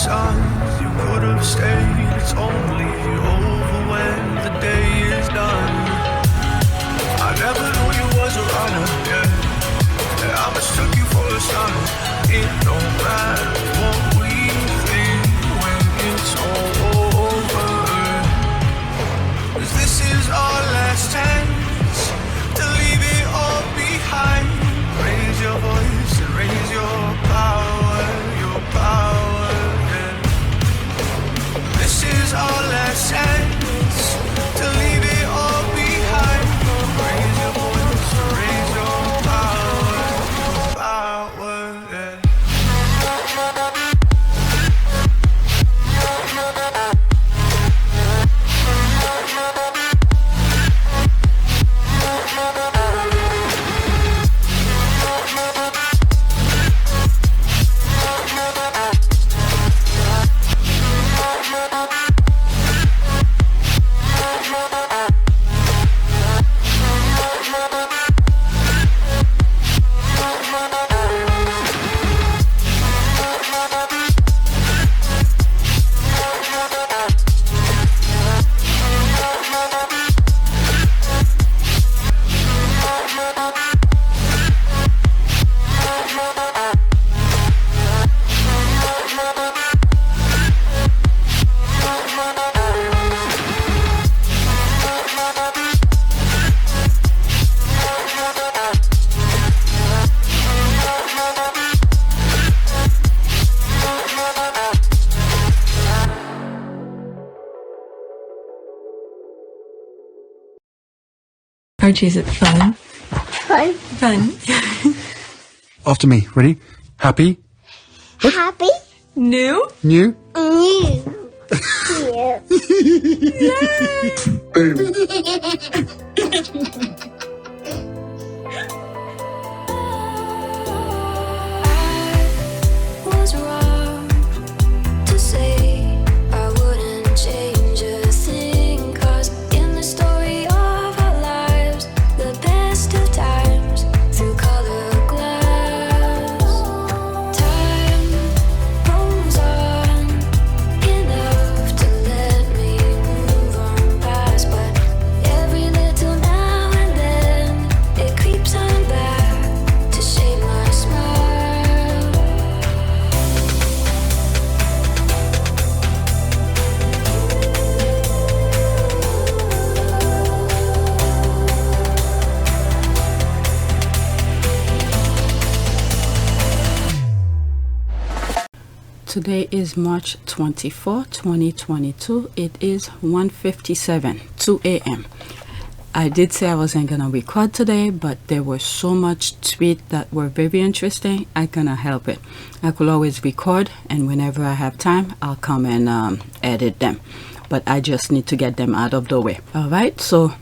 signs you could have stayed. It's only over when the day is done. I never knew you was a runner, yeah. I mistook you for a son. It don't matter what we think when it's all over. 'Cause this is our last chance to leave it all behind. Raise your voice and raise your power, yeah. This is our last chance to leave it all behind. Raise your voice and raise your power, yeah. Archie, is it fun? Fun. Fun. After me. Ready? Happy? Happy. New? New? New. Was wrong to say I wouldn't change a thing, 'cause in the story of our lives, the best of times through color glass, time rolls on enough to let me move on past, but every little now and then it creeps on back to shape my smile. Today is March 24, 2022. It is 1:57, 2 a.m. I did say I wasn't gonna record today, but there were so much tweets that were very interesting, I couldn't help it. I could always record, and whenever I have time, I'll come and edit them. But I just need to get them out of the way. All right, so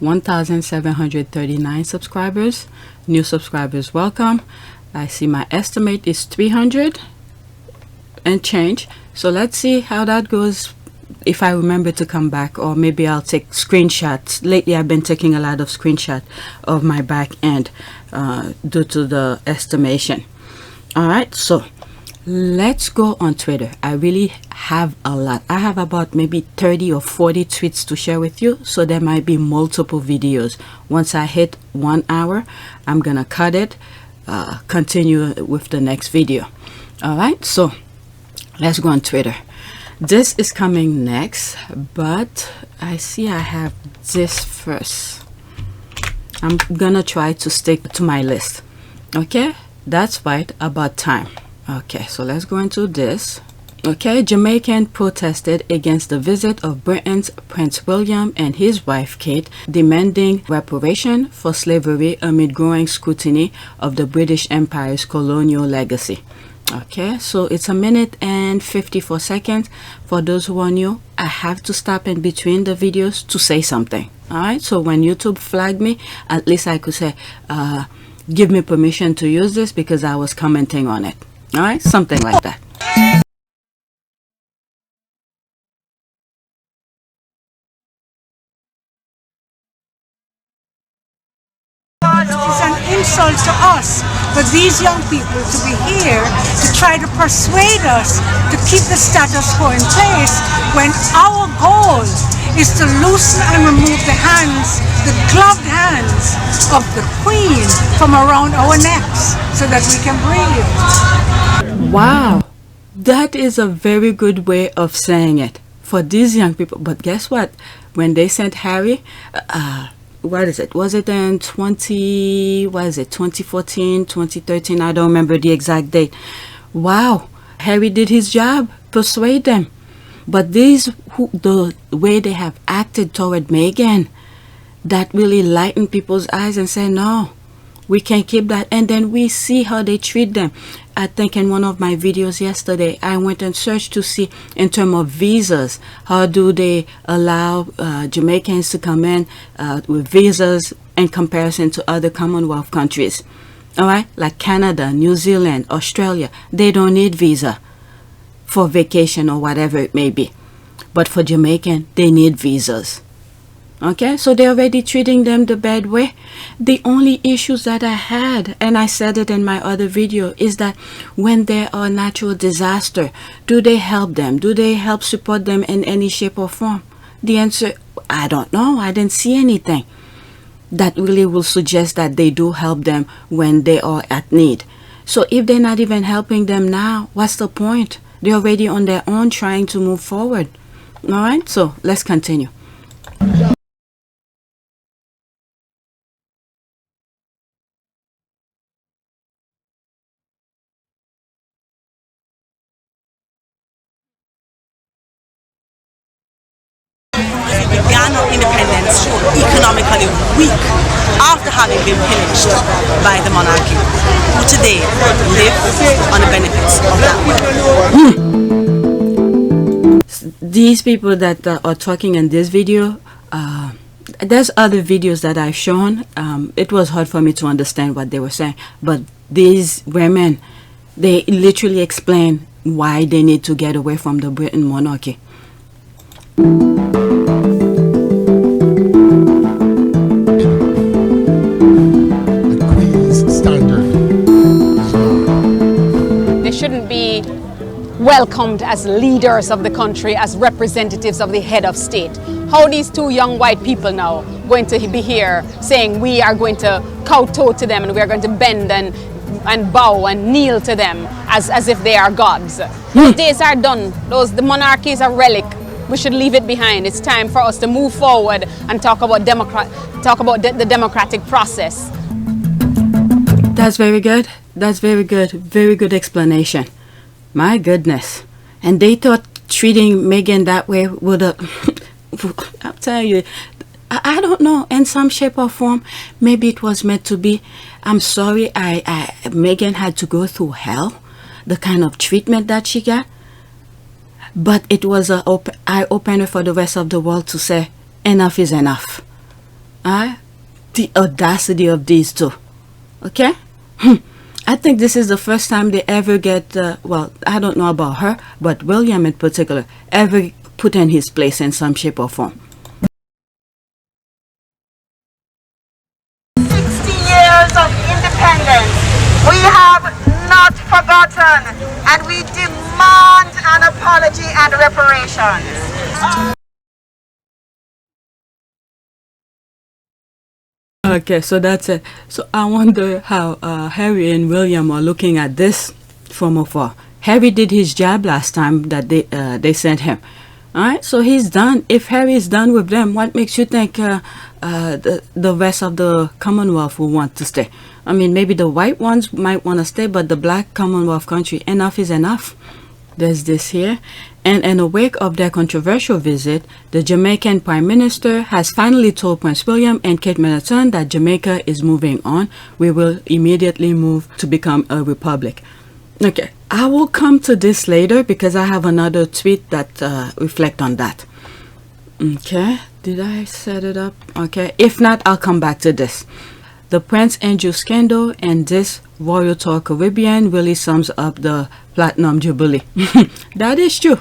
1,739 subscribers. New subscribers, welcome. I see my estimate is 300 and change. So let's see how that goes, if I remember to come back, or maybe I'll take screenshots. Lately I've been taking a lot of screenshots of my back end due to the estimation. All right, so let's go on Twitter. I really have a lot. I have about maybe 30 or 40 tweets to share with you, so there might be multiple videos. Once I hit 1 hour, I'm gonna cut it, continue with the next video. All right, so let's go on Twitter. This is coming next, but I see I have this first. I'm gonna try to stick to my list. Okay, that's right, about time. Okay, so let's go into this. Okay, Jamaican protested against the visit of Britain's Prince William and his wife Kate, demanding reparation for slavery amid growing scrutiny of the British Empire's colonial legacy. Okay, so it's 1 minute and 54 seconds. For those who are new, I have to stop in between the videos to say something. All right, so when YouTube flagged me, at least I could say, give me permission to use this because I was commenting on it. All right, something like that. It's an insult to us for these young people to be here to try to persuade us to keep the status quo in place when our goal is to loosen and remove the hands, the gloved hands of the Queen from around our necks so that we can breathe. Wow, that is a very good way of saying it for these young people. But guess what? When they sent Harry, what is it? Was it in 2014, 2013? I don't remember the exact date. Wow, Harry did his job, persuade them. But the way they have acted toward Meghan, that really lightened people's eyes and say, no, we can't keep that. And then we see how they treat them. I think in one of my videos yesterday, I went and searched to see in terms of visas, how do they allow Jamaicans to come in with visas in comparison to other Commonwealth countries. All right, like Canada, New Zealand, Australia, they don't need visa for vacation or whatever it may be. But for Jamaican, they need visas. Okay, so they're already treating them the bad way. The only issues that I had, and I said it in my other video, is that when there are natural disaster, do they help them? Do they help support them in any shape or form? The answer, I don't know. I didn't see anything that really will suggest that they do help them when they are at need. So if they're not even helping them now, what's the point? They're already on their own trying to move forward. All right, so let's continue. The Ghana independence economically weak after having been pillaged by the monarchy, who today live on the benefits of that wealth. These people that are talking in this video, there's other videos that I've shown. It was hard for me to understand what they were saying, but these women, they literally explain why they need to get away from the Britain monarchy. They shouldn't be welcomed as leaders of the country, as representatives of the head of state. How these two young white people now going to be here saying we are going to kowtow to them and we are going to bend and bow and kneel to them as if they are gods. Those days are done. The monarchy is a relic. We should leave it behind. It's time for us to move forward and talk about the democratic process. That's very good. That's very good. Very good explanation. My goodness. And they thought treating Meghan that way would I'll tell you, I don't know, in some shape or form, maybe it was meant to be. I'm sorry, Meghan had to go through hell, the kind of treatment that she got. But it was an eye-opener for the rest of the world to say, enough is enough. The audacity of these two. Okay? I think this is the first time they ever get, well, I don't know about her, but William in particular, ever put in his place in some shape or form. 60 years of independence. We have not forgotten, and we demand an apology and reparations. Okay, so that's it. So I wonder how Harry and William are looking at this from afar. Harry did his job last time that they sent him. All right, so he's done. If Harry is done with them, what makes you think the rest of the Commonwealth will want to stay? I mean, maybe the white ones might want to stay, but the black Commonwealth country, enough is enough. There's this here. And in the wake of their controversial visit, the Jamaican Prime Minister has finally told Prince William and Kate Middleton that Jamaica is moving on. We will immediately move to become a republic. Okay, I will come to this later because I have another tweet that reflect on that. Okay, did I set it up? Okay, if not, I'll come back to this. The Prince Andrew scandal and this Royal Tour Caribbean really sums up the Platinum Jubilee. That is true.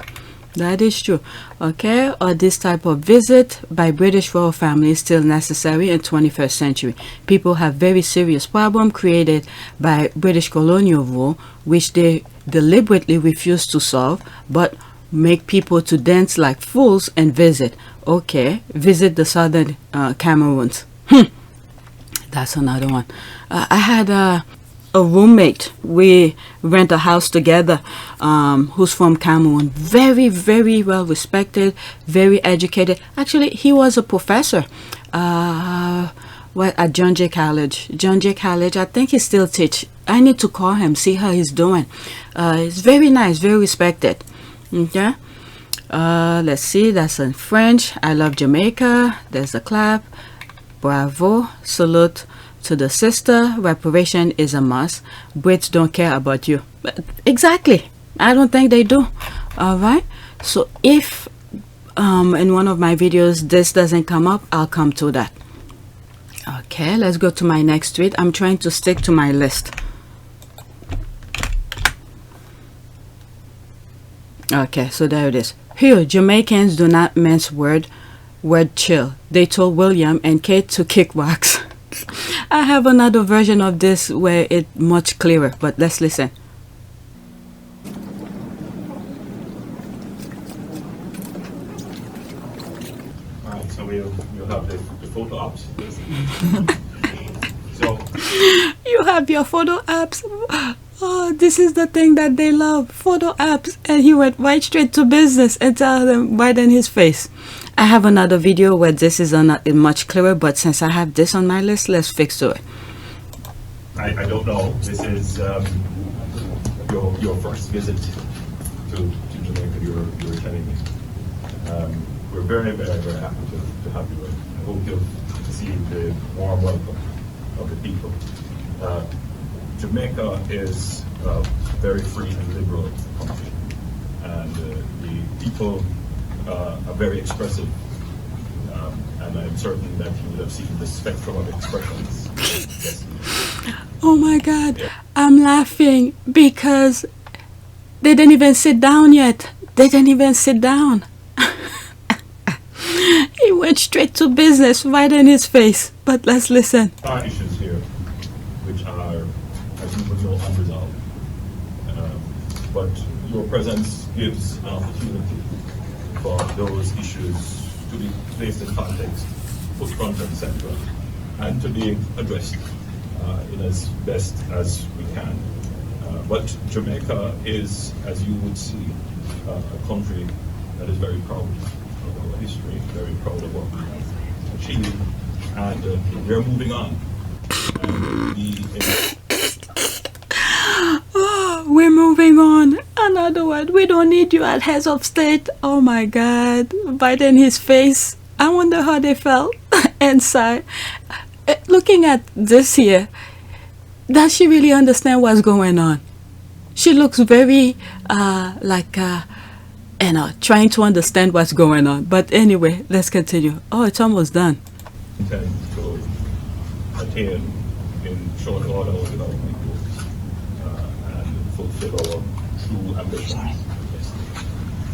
That is true. Okay, or this type of visit by British royal family is still necessary in 21st century. People have very serious problem created by British colonial rule, which they deliberately refuse to solve, but make people to dance like fools and visit. Okay, visit the southern Cameroons. That's another one. I had a roommate. We rent a house together, who's from Cameroon. Very, very well respected, very educated. Actually, he was a professor at John Jay College. John Jay College, I think he still teach. I need to call him, see how he's doing. He's very nice, very respected. Okay. Let's see, that's in French. I love Jamaica. There's a clap. Bravo. Salute to the sister. Reparation is a must. Brits don't care about you. But exactly. I don't think they do. All right. So if in one of my videos this doesn't come up, I'll come to that. Okay, let's go to my next tweet. I'm trying to stick to my list. Okay, so there it is. Here, Jamaicans do not mince word chill. They told William and Kate to kick rocks. I have another version of this where it's much clearer, but let's listen. Alright, so we'll have the photo ops. So you have your photo apps. Oh, this is the thing that they love, photo apps. And he went right straight to business and tell them right in his face. I have another video where this is much clearer, but since I have this on my list, let's fix to it. I don't know. This is your first visit to Jamaica. You're telling me. We're very, very, very happy to have you. I hope you'll see the warm welcome of the people. Jamaica is a very free and liberal country, and the people are very expressive, and I'm certain that you would have seen the spectrum of expressions. Yes. Oh my God, yeah. I'm laughing because they didn't even sit down yet. They didn't even sit down. He went straight to business right in his face. But let's listen. There are issues here which are, as you would know, unresolved. But your presence gives an opportunity for those issues to be placed in context, put front and center, and to be addressed in as best as we can. But Jamaica is, as you would see, a country that is very proud of our history, very proud of what we have achieved, and we're moving on. We're moving on. Another word. We don't need you as heads of state. Oh my God. Right in his face. I wonder how they felt inside. Looking at this here, does she really understand what's going on? She looks very trying to understand what's going on. But anyway, let's continue. Oh, it's almost done. Intend to attain in short order our development goals and fulfill our true ambitions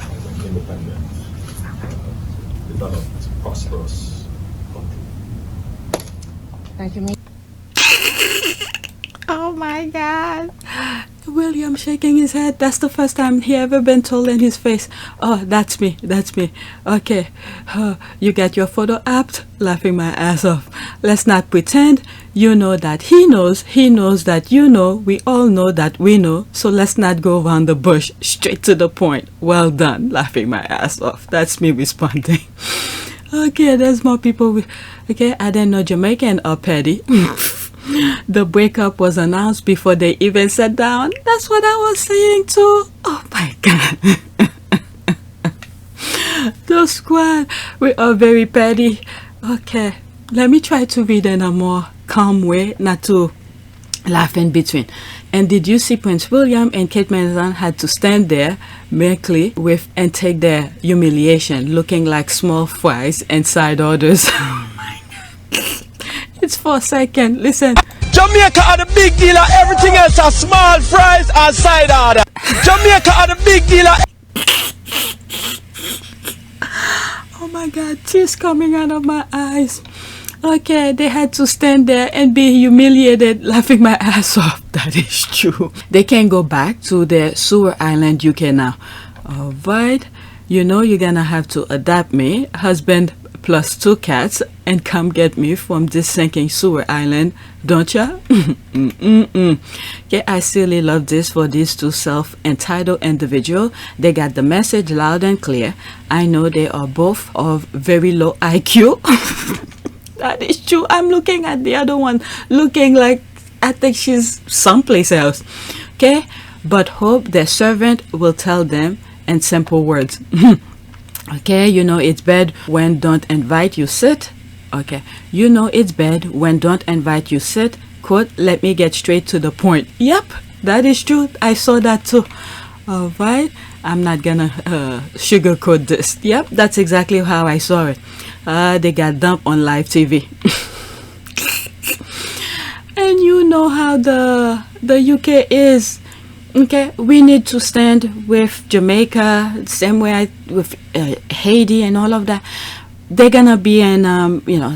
as an independent, developed, prosperous country. Thank you. Oh my God. William shaking his head. That's the first time he ever been told in his face. Oh, that's me. That's me. Okay. You get your photo apt? Laughing my ass off. Let's not pretend. You know that he knows. He knows that you know. We all know that we know. So let's not go around the bush. Straight to the point. Well done. Laughing my ass off. That's me responding. Okay, there's more people. Okay, I didn't know Jamaican are petty. The breakup was announced before they even sat down. That's what I was saying too. Oh my God. The squad, we are very petty. Okay, let me try to read in a more calm way, not to laugh in between. And did you see Prince William and Kate Middleton had to stand there meekly with and take their humiliation, looking like small fries and side orders. It's for a second. Listen. Jamaica are the big dealer. Everything else are small fries and side order. Jamaica are the big dealer. Oh my God, tears coming out of my eyes. Okay, they had to stand there and be humiliated, laughing my ass off. That is true. They can go back to their sewer island UK now. Alright, you know you're gonna have to adapt me, husband plus 2 cats, and come get me from this sinking sewer island, don't ya? Okay, I silly love this for these 2 self-entitled individuals. They got the message loud and clear. I know they are both of very low IQ. That is true. I'm looking at the other one, looking like I think she's someplace else. Okay, but hope their servant will tell them in simple words. Okay, you know it's bad when don't invite you sit. Okay, you know it's bad when don't invite you sit. Quote, let me get straight to the point. Yep, that is true. I saw that too. Alright, I'm not gonna sugarcoat this. Yep, that's exactly how I saw it. They got dumped on live TV. And you know how the UK is. Okay, we need to stand with Jamaica, same way with Haiti and all of that. They're gonna be an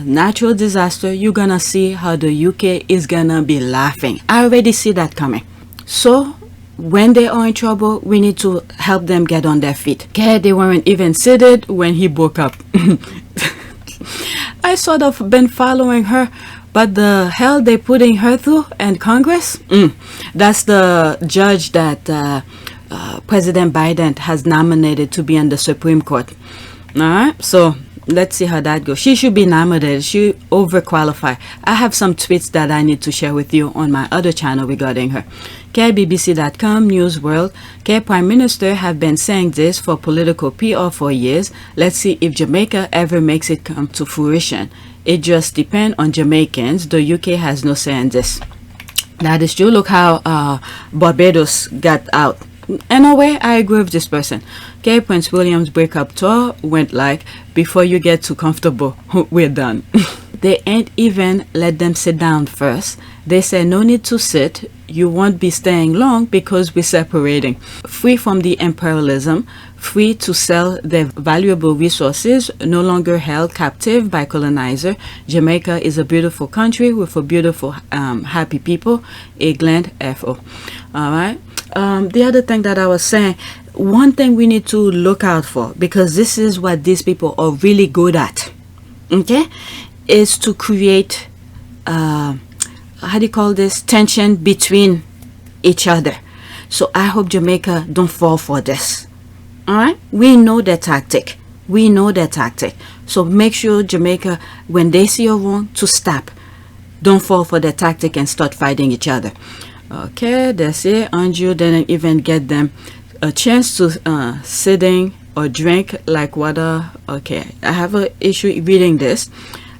natural disaster. You're gonna see how the UK is gonna be laughing. I already see that coming. So when they are in trouble, we need to help them get on their feet. Okay, they weren't even seated when he woke up. I sort of been following her, but the hell they putting her through in Congress, that's the judge that President Biden has nominated to be on the Supreme Court. All right, so let's see how that goes. She should be nominated. She overqualified. I have some tweets that I need to share with you on my other channel regarding her. Okay, BBC.com, News World. Okay, Prime Minister have been saying this for political PR for years. Let's see if Jamaica ever makes it come to fruition. It just depends on Jamaicans. The UK has no say in this. That is true. Look how Barbados got out. In a way, I agree with this person. Okay, Prince William's breakup tour went like, before you get too comfortable, we're done. They ain't even let them sit down first. They say no need to sit. You won't be staying long because we're separating. Free from the imperialism, free to sell their valuable resources, no longer held captive by colonizer. Jamaica is a beautiful country with a beautiful, happy people. England, F.O. All right. The other thing that I was saying, one thing we need to look out for, because this is what these people are really good at, okay, is to create how do you call this, tension between each other. So I hope Jamaica don't fall for this. All right, we know their tactic. So make sure Jamaica, when they see a wrong, to stop. Don't fall for their tactic and start fighting each other. Okay, that's it. Andrew didn't even get them a chance to sitting or drink like water. Okay, I have an issue reading this.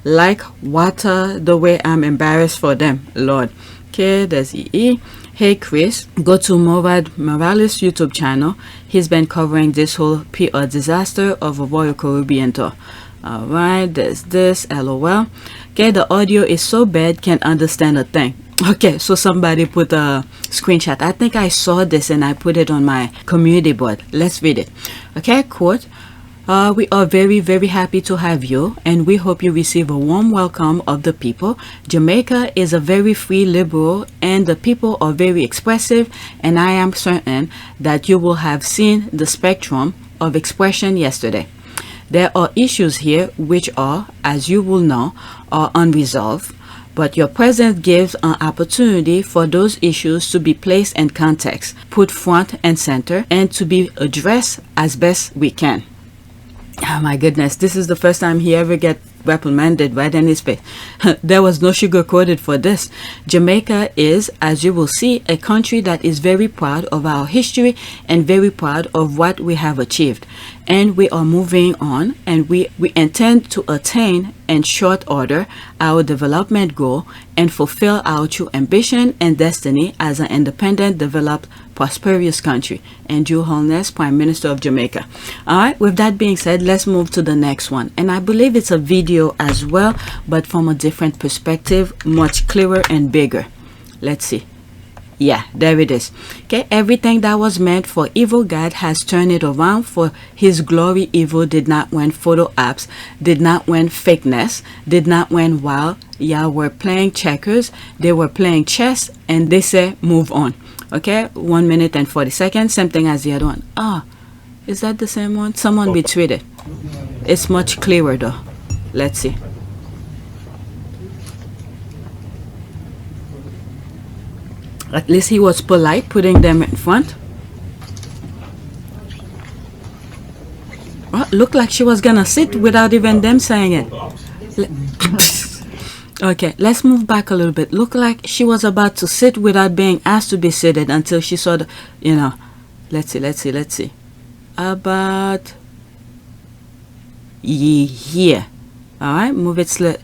Like water, the way I'm embarrassed for them, Lord. Okay, there's EE. Hey Chris, go to Morad Morales YouTube channel. He's been covering this whole PR disaster of a Royal Caribbean Tour. Alright, there's this, LOL. Okay, the audio is so bad, can't understand a thing. Okay, so somebody put a screenshot. I think I saw this and I put it on my community board. Let's read it. Okay, quote. We are very, very happy to have you, and we hope you receive a warm welcome of the people. Jamaica is a very free liberal, and the people are very expressive, and I am certain that you will have seen the spectrum of expression yesterday. There are issues here which are, as you will know, are unresolved, but your presence gives an opportunity for those issues to be placed in context, put front and center, and to be addressed as best we can. Oh my goodness, this is the first time he ever get reprimanded right in his face. There was no sugar coated for this. Jamaica is, as you will see, a country that is very proud of our history and very proud of what we have achieved. And we are moving on, and we intend to attain in short order our development goal and fulfill our true ambition and destiny as an independent, developed, prosperous country. And Your Holiness, Prime Minister of Jamaica. Alright, with that being said, let's move to the next one. And I believe it's a video as well, but from a different perspective, much clearer and bigger. Let's see. Yeah, there it is. Okay, everything that was meant for evil, God has turned it around for his glory. Evil did not win photo apps, did not win fakeness, did not win while y'all were playing checkers. They were playing chess, and they say move on. Okay, 1 minute and 40 seconds, same thing as the other one. Ah, is that the same one? Someone be tweeted. It's much clearer though. Let's see. At least he was polite, putting them in front. Well, looked like she was gonna sit without even them saying it. Okay, let's move back a little bit. Looked like she was about to sit without being asked to be seated until she saw the, you know. Let's see. About here. All right, move it slow.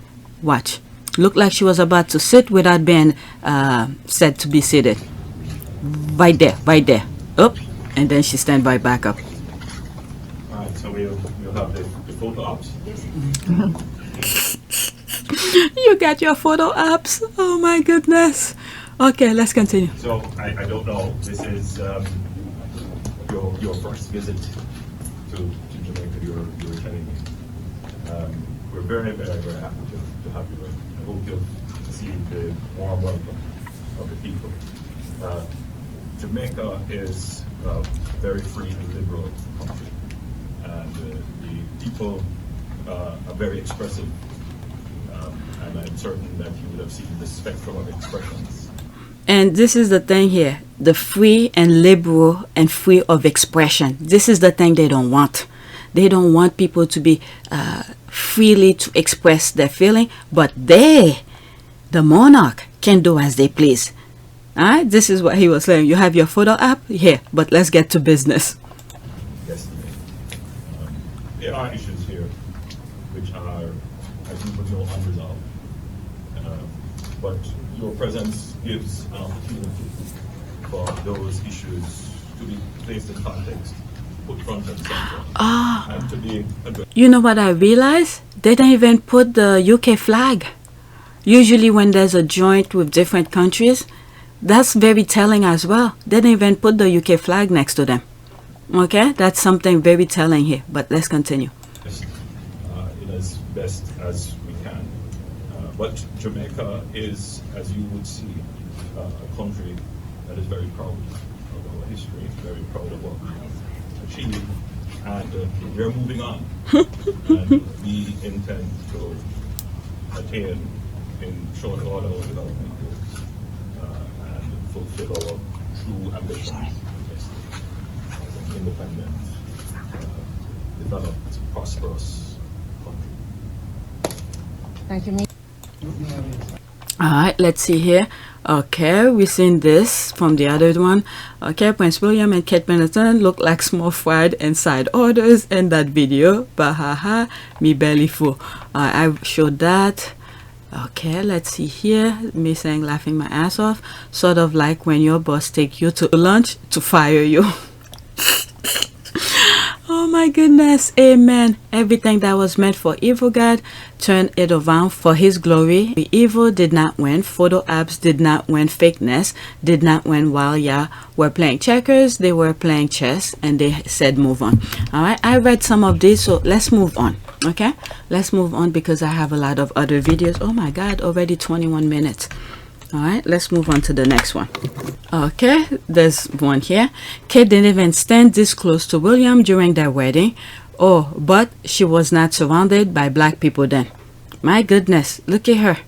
Watch. Looked like she was about to sit without being said to be seated. Right there. Up, and then she stand right back up. All right, so we'll have the photo ops. You got your photo apps. Oh my goodness. Okay, let's continue. So I don't know. This is your first visit to Jamaica. You're telling me. We're very, very, very happy to have you. I hope you'll see the warm welcome of the people. Jamaica is a very free and liberal country, and the people are very expressive. And I'm certain that you would have seen the spectrum of expressions. And this is the thing here, the free and liberal and free of expression. This is the thing they don't want. They don't want people to be freely to express their feeling, but they, the monarch, can do as they please. Alright, this is what he was saying. You have your photo app here, but let's get to business. Yes, there are issues here which are, as you would know, unresolved. But your presence gives an opportunity for those issues to be placed in context, put front and center, and to be addressed. You know what I realized? They don't even put the UK flag. Usually when there's a joint with different countries, that's very telling as well. They don't even put the UK flag next to them. Okay, that's something very telling here, but let's continue. In as best as we can. But Jamaica is, as you would see, a country that is very proud of our history, very proud of what we have achieved, and we're moving on. And we intend to attain in short order our development goals and fulfill our true ambitions as an independent, developed, prosperous country. Thank you. All right, let's see here. Okay, we've seen this from the other one. Okay, Prince William and Kate Middleton look like small fried inside orders in that video. Bahaha, me belly full. I showed that. Okay, let's see here. Me saying laughing my ass off. Sort of like when your boss take you to lunch to fire you. Oh my goodness, amen. Everything that was meant for evil, God turned it around for his glory. The evil did not win. Photo apps did not win. Fakeness did not win while y'all were playing checkers. They were playing chess, and they said move on. All right, I read some of these, so let's move on. Okay, let's move on because I have a lot of other videos. Oh my God, already 21 minutes. All right, let's move on to the next one. Okay, there's one here. Kate didn't even stand this close to William during their wedding. Oh, but she was not surrounded by black people then. My goodness, look at her.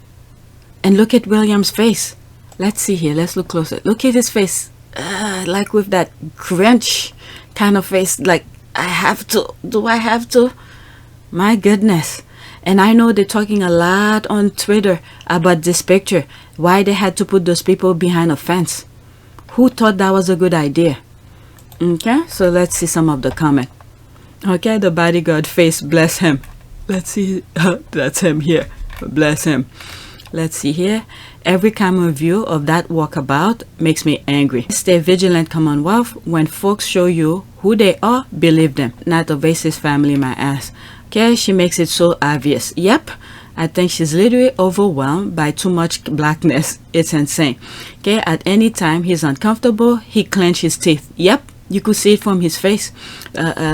And look at William's face. Let's see here, let's look closer. Look at his face. Like with that Grinch kind of face. Like, I have to. Do I have to? My goodness. And I know they're talking a lot on Twitter about this picture. Why they had to put those people behind a fence. Who thought that was a good idea? Okay, so let's see some of the comment. Okay, the bodyguard face, bless him. Let's see, that's him here. Bless him. Let's see here. Every camera view of that walkabout makes me angry. Stay vigilant, Commonwealth. When folks show you who they are, believe them. Not a racist family, my ass. Okay, she makes it so obvious. Yep, I think she's literally overwhelmed by too much blackness. It's insane. Okay, at any time he's uncomfortable, he clenches his teeth. Yep, you could see it from his face,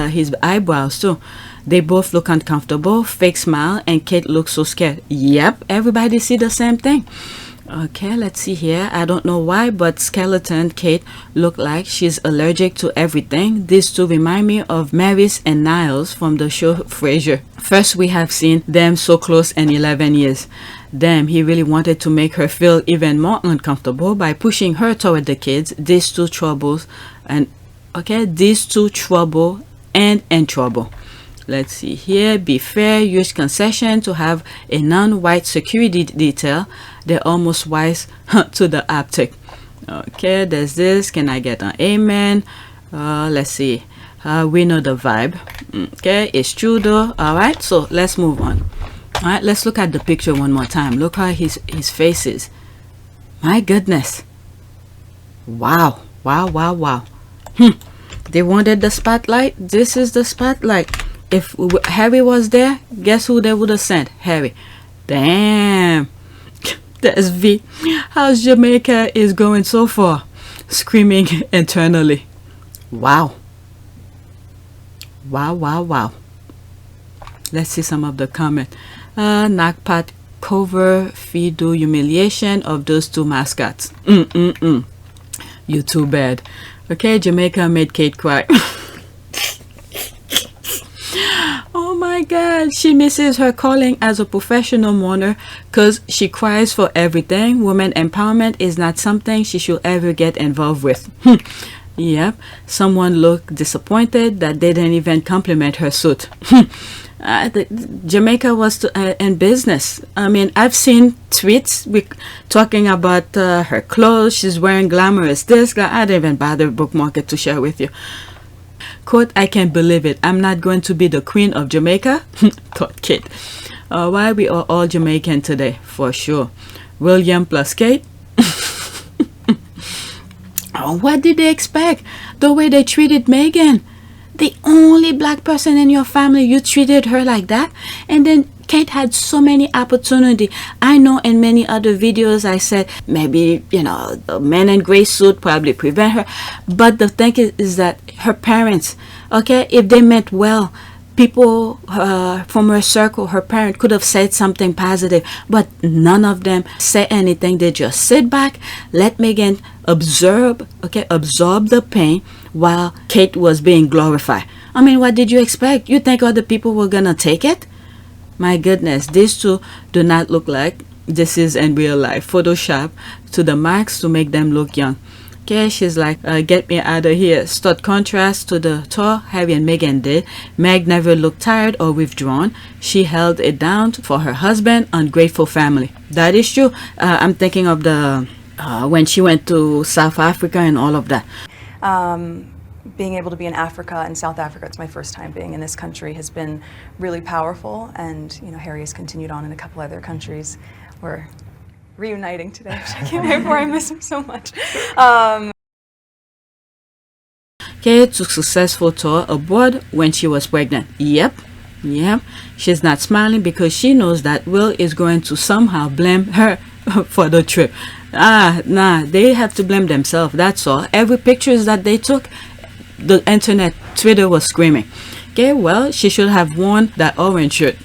his eyebrows too. They both look uncomfortable, fake smile, and Kate looks so scared. Yep, everybody see the same thing. Okay, let's see here. I don't know why, but skeleton Kate look like she's allergic to everything. These two remind me of Maris and Niles from the show Frasier. First, we have seen them so close in 11 years. Damn, he really wanted to make her feel even more uncomfortable by pushing her toward the kids. These two troubles and in trouble. Let's see here. Be fair, use concession to have a non-white security detail. They're almost wise to the optic. Okay, there's this. Can I get an amen? Let's see. We know the vibe. Okay, it's true though. All right, so let's move on. All right, let's look at the picture one more time. Look how his face is. My goodness. Wow. They wanted the spotlight. This is the spotlight. If Harry was there, guess who they would have sent? Harry. Damn. That's V. How's Jamaica is going so far? Screaming internally. Wow. Let's see some of the comment. Knockpat cover Fido humiliation of those two mascots. You too bad. Okay, Jamaica made Kate cry. Oh my god, she misses her calling as a professional mourner because she cries for everything. Women empowerment is not something she should ever get involved with. Yep, someone looked disappointed that they didn't even compliment her suit. Jamaica was in business. I mean, I've seen tweets talking about her clothes. She's wearing glamorous this. I didn't even bother bookmark it to share with you. Quote, I can't believe it. I'm not going to be the queen of Jamaica. Thought Kate. Why we are all Jamaican today, for sure. William plus Kate. What did they expect? The way they treated Meghan. The only black person in your family, you treated her like that? And then Kate had so many opportunity. I know in many other videos I said maybe, the men in gray suit probably prevent her. But the thing is that her parents, okay, if they meant well, people from her circle, her parent could have said something positive, but none of them say anything. They just sit back, let Meghan absorb the pain while Kate was being glorified. I mean, what did you expect? You think other people were gonna take it? My goodness, these two do not look like this is in real life. Photoshop to the max to make them look young. Okay, she's like, get me out of here. Stark contrast to the tour Harry and Meghan did. Meg never looked tired or withdrawn. She held it down for her husband, ungrateful family. That is true. I'm thinking of the when she went to South Africa and all of that. Being able to be in Africa and South Africa, it's my first time being in this country, has been really powerful. And Harry has continued on in a couple other countries. We're reuniting today, which I can't wait for. I miss him so much. Kate took successful tour abroad when she was pregnant. Yep. She's not smiling because she knows that Will is going to somehow blame her for the trip. They have to blame themselves. That's all. Every pictures that they took, the internet, Twitter was screaming. Okay, well, she should have worn that orange shirt.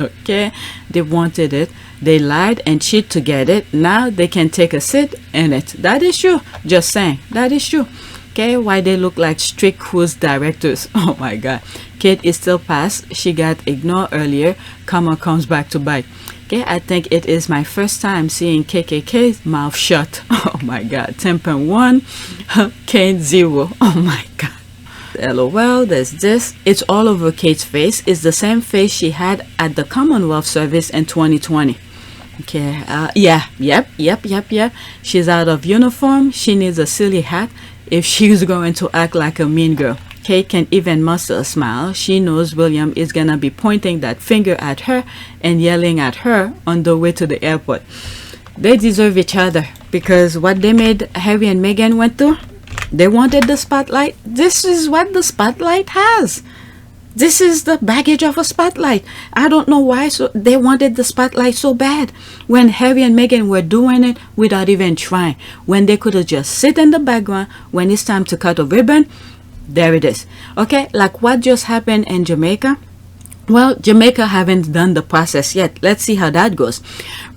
Okay, they wanted it. They lied and cheated to get it. Now they can take a sit in it. That is true. Just saying. That is true. Okay, why they look like strict cruise directors. Oh my god. Kate is still past. She got ignored earlier. Karma comes back to bite. Okay, I think it is my first time seeing KKK's mouth shut. Oh my god. Temper 1, Kate 0. Oh my god. LOL, there's this. It's all over Kate's face. It's the same face she had at the Commonwealth service in 2020. Okay, yep. She's out of uniform. She needs a silly hat if she's going to act like a mean girl. Kate can even muster a smile. She knows William is gonna be pointing that finger at her and yelling at her on the way to the airport. They deserve each other because what they made Harry and Meghan went through, they wanted the spotlight. This is what the spotlight has. This is the baggage of a spotlight. I don't know why so they wanted the spotlight so bad when Harry and Meghan were doing it without even trying. When they could have just sit in the background. When it's time to cut a ribbon, there it is. Okay, like what just happened in Jamaica. Well, Jamaica haven't done the process yet. Let's see how that goes.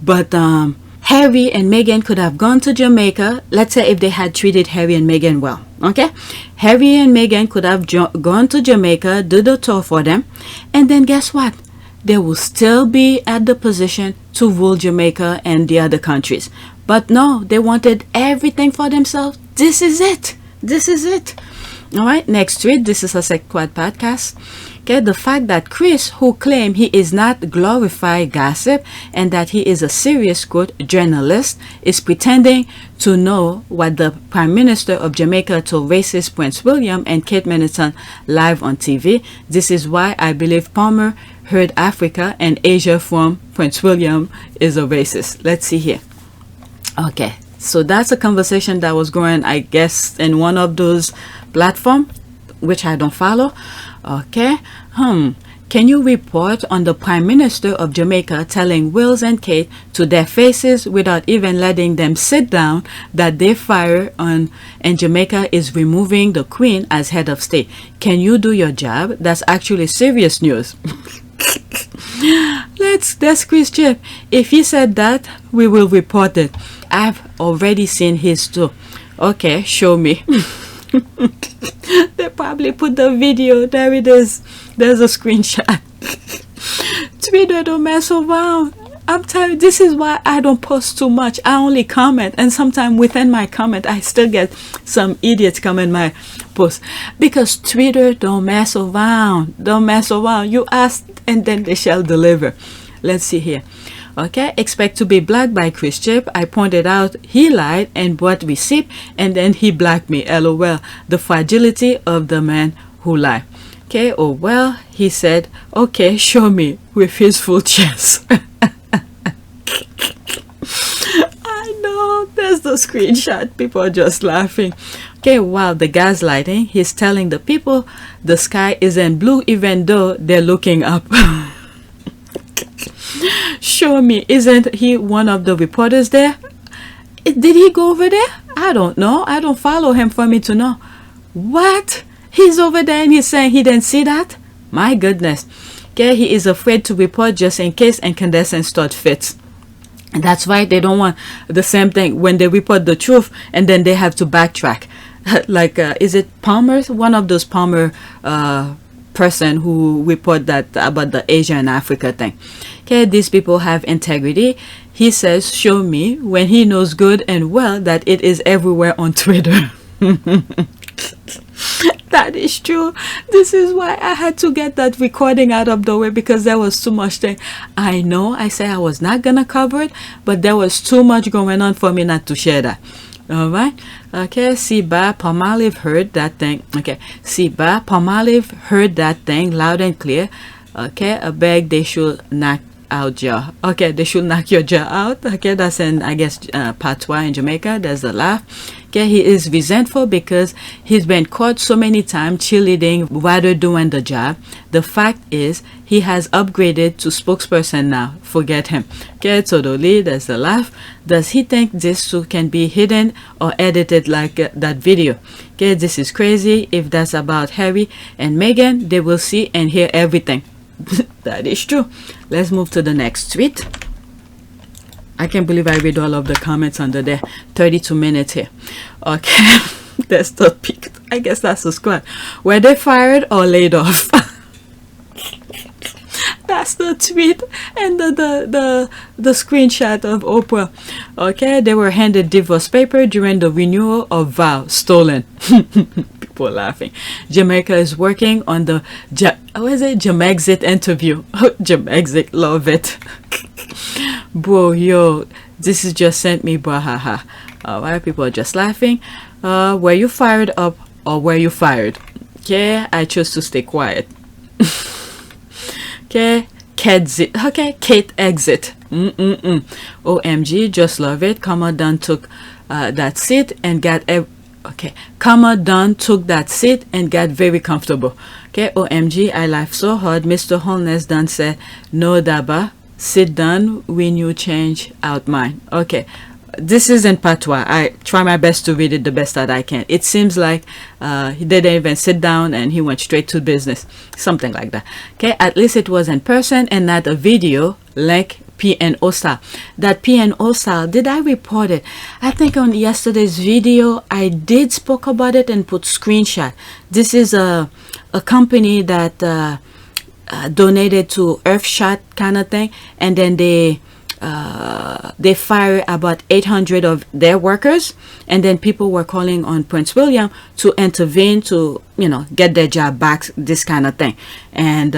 But Harry and Meghan could have gone to Jamaica. Let's say if they had treated Harry and Meghan well. Okay, Harry and Meghan could have gone to Jamaica, do the tour for them, and then guess what? They will still be at the position to rule Jamaica and the other countries. But no, they wanted everything for themselves. This is it. This is it. All right, next tweet. This is a Sussex Quad podcast. Okay, the fact that Chris, who claimed he is not glorified gossip and that he is a serious, quote, journalist, is pretending to know what the Prime Minister of Jamaica told racist Prince William and Kate Middleton live on TV. This is why I believe Palmer heard Africa and Asia from Prince William is a racist. Let's see here. Okay, so that's a conversation that was going, I guess, in one of those platforms, which I don't follow. Okay, can you report on the Prime Minister of Jamaica telling Wills and Kate to their faces without even letting them sit down that they fire on and Jamaica is removing the Queen as head of state? Can you do your job? That's actually serious news. That's Chris Chip. If he said that, we will report it. I've already seen his too. Okay, show me. They probably put the video. There it is. There's a screenshot. Twitter, don't mess around. I'm telling you, this is why I don't post too much. I only comment, and sometimes within my comment I still get some idiots comment my post, because Twitter don't mess around. Don't mess around. You ask and then they shall deliver. Let's see here. Okay, expect to be black by Chris Chip. I pointed out he lied and brought receipt, and then he blacked me. LOL. The fragility of the man who lied. Okay, oh well, he said, okay, show me, with his full chest. I know, there's the screenshot. People are just laughing. Okay, wow, the gaslighting. He's telling the people the sky isn't blue even though they're looking up. Show me, isn't he one of the reporters there? Did he go over there? I don't know. I don't follow him for me to know. What? He's over there and he's saying he didn't see that? My goodness. Okay, he is afraid to report just in case incandescent start fits. And that's why they don't want the same thing when they report the truth and then they have to backtrack. Like, is it Palmer? One of those Palmer person who report that about the Asia and Africa thing. Okay, these people have integrity. He says, show me, when he knows good and well that it is everywhere on Twitter. That is true. This is why I had to get that recording out of the way, because there was too much thing. I know I said I was not gonna cover it, but there was too much going on for me not to share that. All right. Okay, Siba Palmolive heard that thing. Okay, Siba Palmolive heard that thing loud and clear. Okay, I beg they should knock out jaw. Okay, they should knock your jaw out. Okay, that's in, I guess, patois in Jamaica. There's a laugh. Okay, he is resentful because he's been caught so many times cheerleading rather doing the job. The fact is, he has upgraded to spokesperson now. Forget him. Okay, totally. There's a laugh. Does he think this too can be hidden or edited like that video? Okay, this is crazy. If that's about Harry and Meghan, they will see and hear everything. That is true. Let's move to the next tweet. I can't believe I read all of the comments under there. 32 minutes here. Okay. That's the peak. I guess that's the squad. Were they fired or laid off? That's the tweet and the screenshot of Oprah. Okay, they were handed divorce paper during the renewal of vow. Stolen. People laughing. Jamaica is working on the Jamexit interview. Jamexit, love it. Bro, yo, this is just sent me brahaha. Alright, people are just laughing. Were you fired up or were you fired? Okay, I chose to stay quiet. Okay, Kate exit. OMG, just love it. Kama Dunn took that seat and got Kama Dunn took that seat and got very comfortable. Okay, OMG, I laugh so hard. Mr. Holness done said, no daba, sit down when you change out mine. Okay, this isn't patois. I try my best to read it the best that I can. It seems like he didn't even sit down and he went straight to business. Something like that. Okay, at least it was in person and not a video like P&O style. That P&O style, did I report it? I think on yesterday's video I did spoke about it and put screenshot. This is a company that donated to Earthshot kind of thing, and then they fire about 800 of their workers, and then people were calling on Prince William to intervene to, you know, get their job back, this kind of thing. And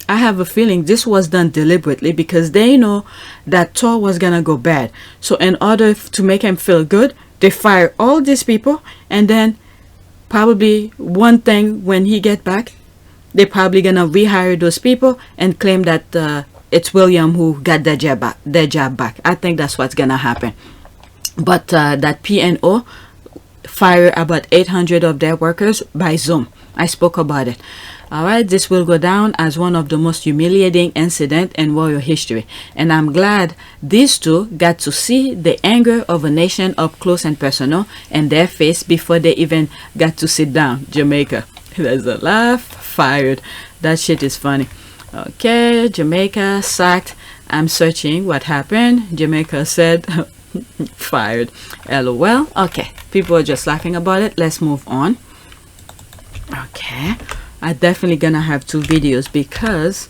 I have a feeling this was done deliberately because they know that tour was gonna go bad. So in order to make him feel good, they fire all these people, and then probably one thing, when he get back, they're probably gonna rehire those people and claim that it's William who got their job back. I think that's what's gonna happen. But that P&O fire about 800 of their workers by Zoom. I spoke about it. Alright, this will go down as one of the most humiliating incidents in royal history. And I'm glad these two got to see the anger of a nation up close and personal in their face before they even got to sit down. Jamaica. There's a laugh. Fired. That shit is funny. Okay, Jamaica sacked. I'm searching what happened. Jamaica said fired. LOL. Okay, people are just laughing about it. Let's move on. Okay, I'm definitely gonna have 2 videos because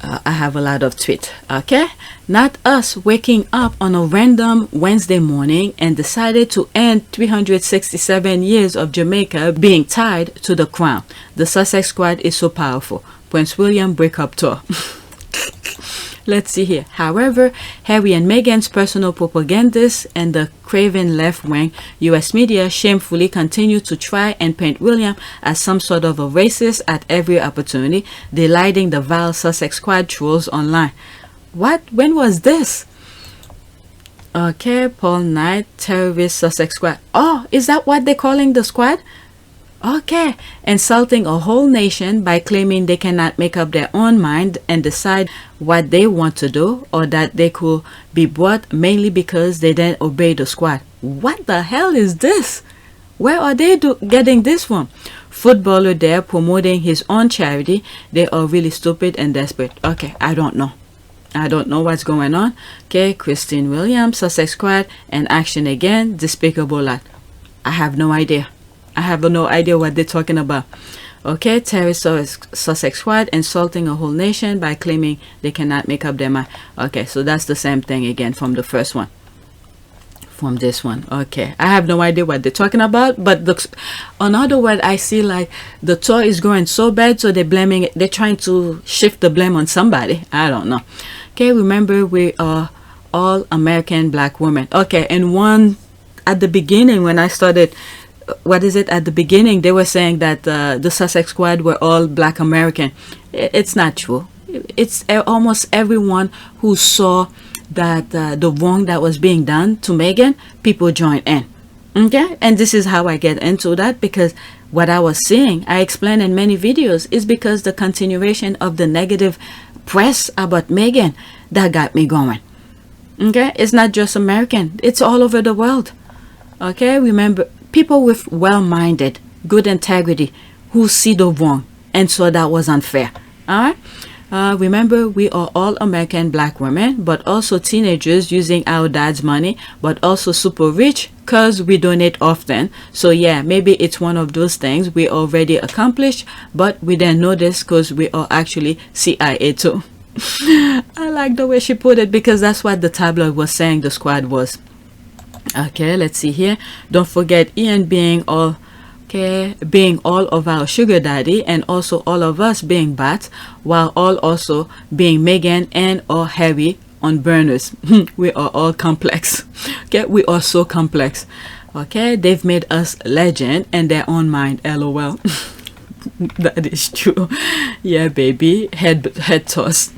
I have a lot of tweets. Okay, not us waking up on a random Wednesday morning and decided to end 367 years of Jamaica being tied to the crown. The Sussex squad is so powerful. Prince William breakup tour. Let's see here. However, Harry and Meghan's personal propagandists and the craven left-wing U.S. media shamefully continue to try and paint William as some sort of a racist at every opportunity, delighting the vile Sussex squad trolls online. What? When was this? Okay, Paul Knight, terrorist Sussex squad. Oh, is that what they're calling the squad? Okay, insulting a whole nation by claiming they cannot make up their own mind and decide what they want to do, or that they could be brought mainly because they didn't obey the squad. What the hell is this? Where are they getting this from? Footballer there promoting his own charity. They are really stupid and desperate. Okay, I don't know. I don't know what's going on. Okay, Christine Williams, Sussex squad, and action again. Despicable lot. I have no idea. I have no idea what they're talking about. Okay, terrorist Sussex squad insulting a whole nation by claiming they cannot make up their mind. Okay, so that's the same thing again from the first one. From this one. Okay, I have no idea what they're talking about, but another word I see, like the tour is going so bad, so they're blaming it. They're trying to shift the blame on somebody. I don't know. Okay, remember we are all American black women. Okay, and one at the beginning when I started, what is it, at the beginning they were saying that the Sussex squad were all black American. It's not true. It's almost everyone who saw that the wrong that was being done to Meghan, people joined in. Okay, and this is how I get into that, because what I was seeing, I explained in many videos, is because the continuation of the negative press about Meghan that got me going. Okay, it's not just American, it's all over the world. Okay, remember, people with well-minded, good integrity, who see the wrong and so that was unfair. All right. Remember, we are all American black women, but also teenagers using our dad's money, but also super rich because we donate often. So yeah, maybe it's one of those things we already accomplished, but we didn't know this because we are actually CIA too. I like the way she put it, because that's what the tabloid was saying the squad was. Okay, let's see here. Don't forget Ian being all of our sugar daddy, and also all of us being bats, while all also being Meghan and or Harry on burners. We are all complex. Okay, we are so complex. Okay, they've made us legend in their own mind. LOL. That is true. Yeah, baby. Head toss.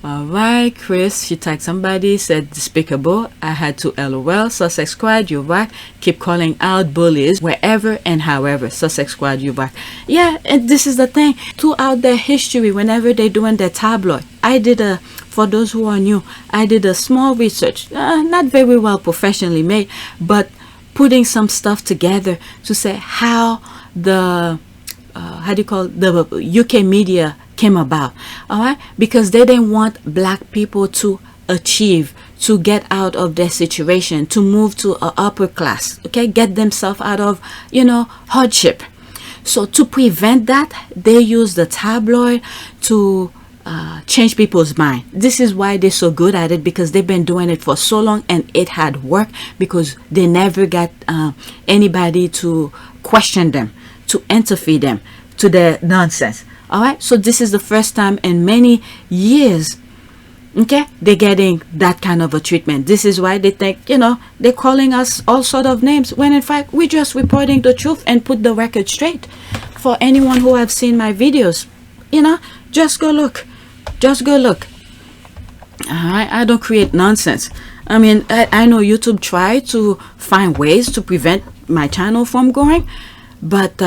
Alright, Chris, she tagged somebody, said despicable. I had to LOL. Sussex Squad, you rock. Keep calling out bullies wherever and however. Sussex Squad, you rock. Yeah, and this is the thing. Throughout their history, whenever they're doing their tabloid, I did for those who are new, I did a small research, not very well professionally made, but putting some stuff together to say how the, the UK media came about. All right, because they didn't want black people to achieve, to get out of their situation, to move to an upper class, okay, get themselves out of, hardship. So to prevent that, they use the tabloid to change people's mind. This is why they're so good at it, because they've been doing it for so long and it had worked, because they never got anybody to question them, to interfere them to their nonsense. All right, so this is the first time in many years, okay, they're getting that kind of a treatment. This is why they think, they're calling us all sort of names, when in fact we're just reporting the truth and put the record straight. For anyone who have seen my videos, just go look. Just go look. I don't create nonsense. I mean, I know YouTube tried to find ways to prevent my channel from going, but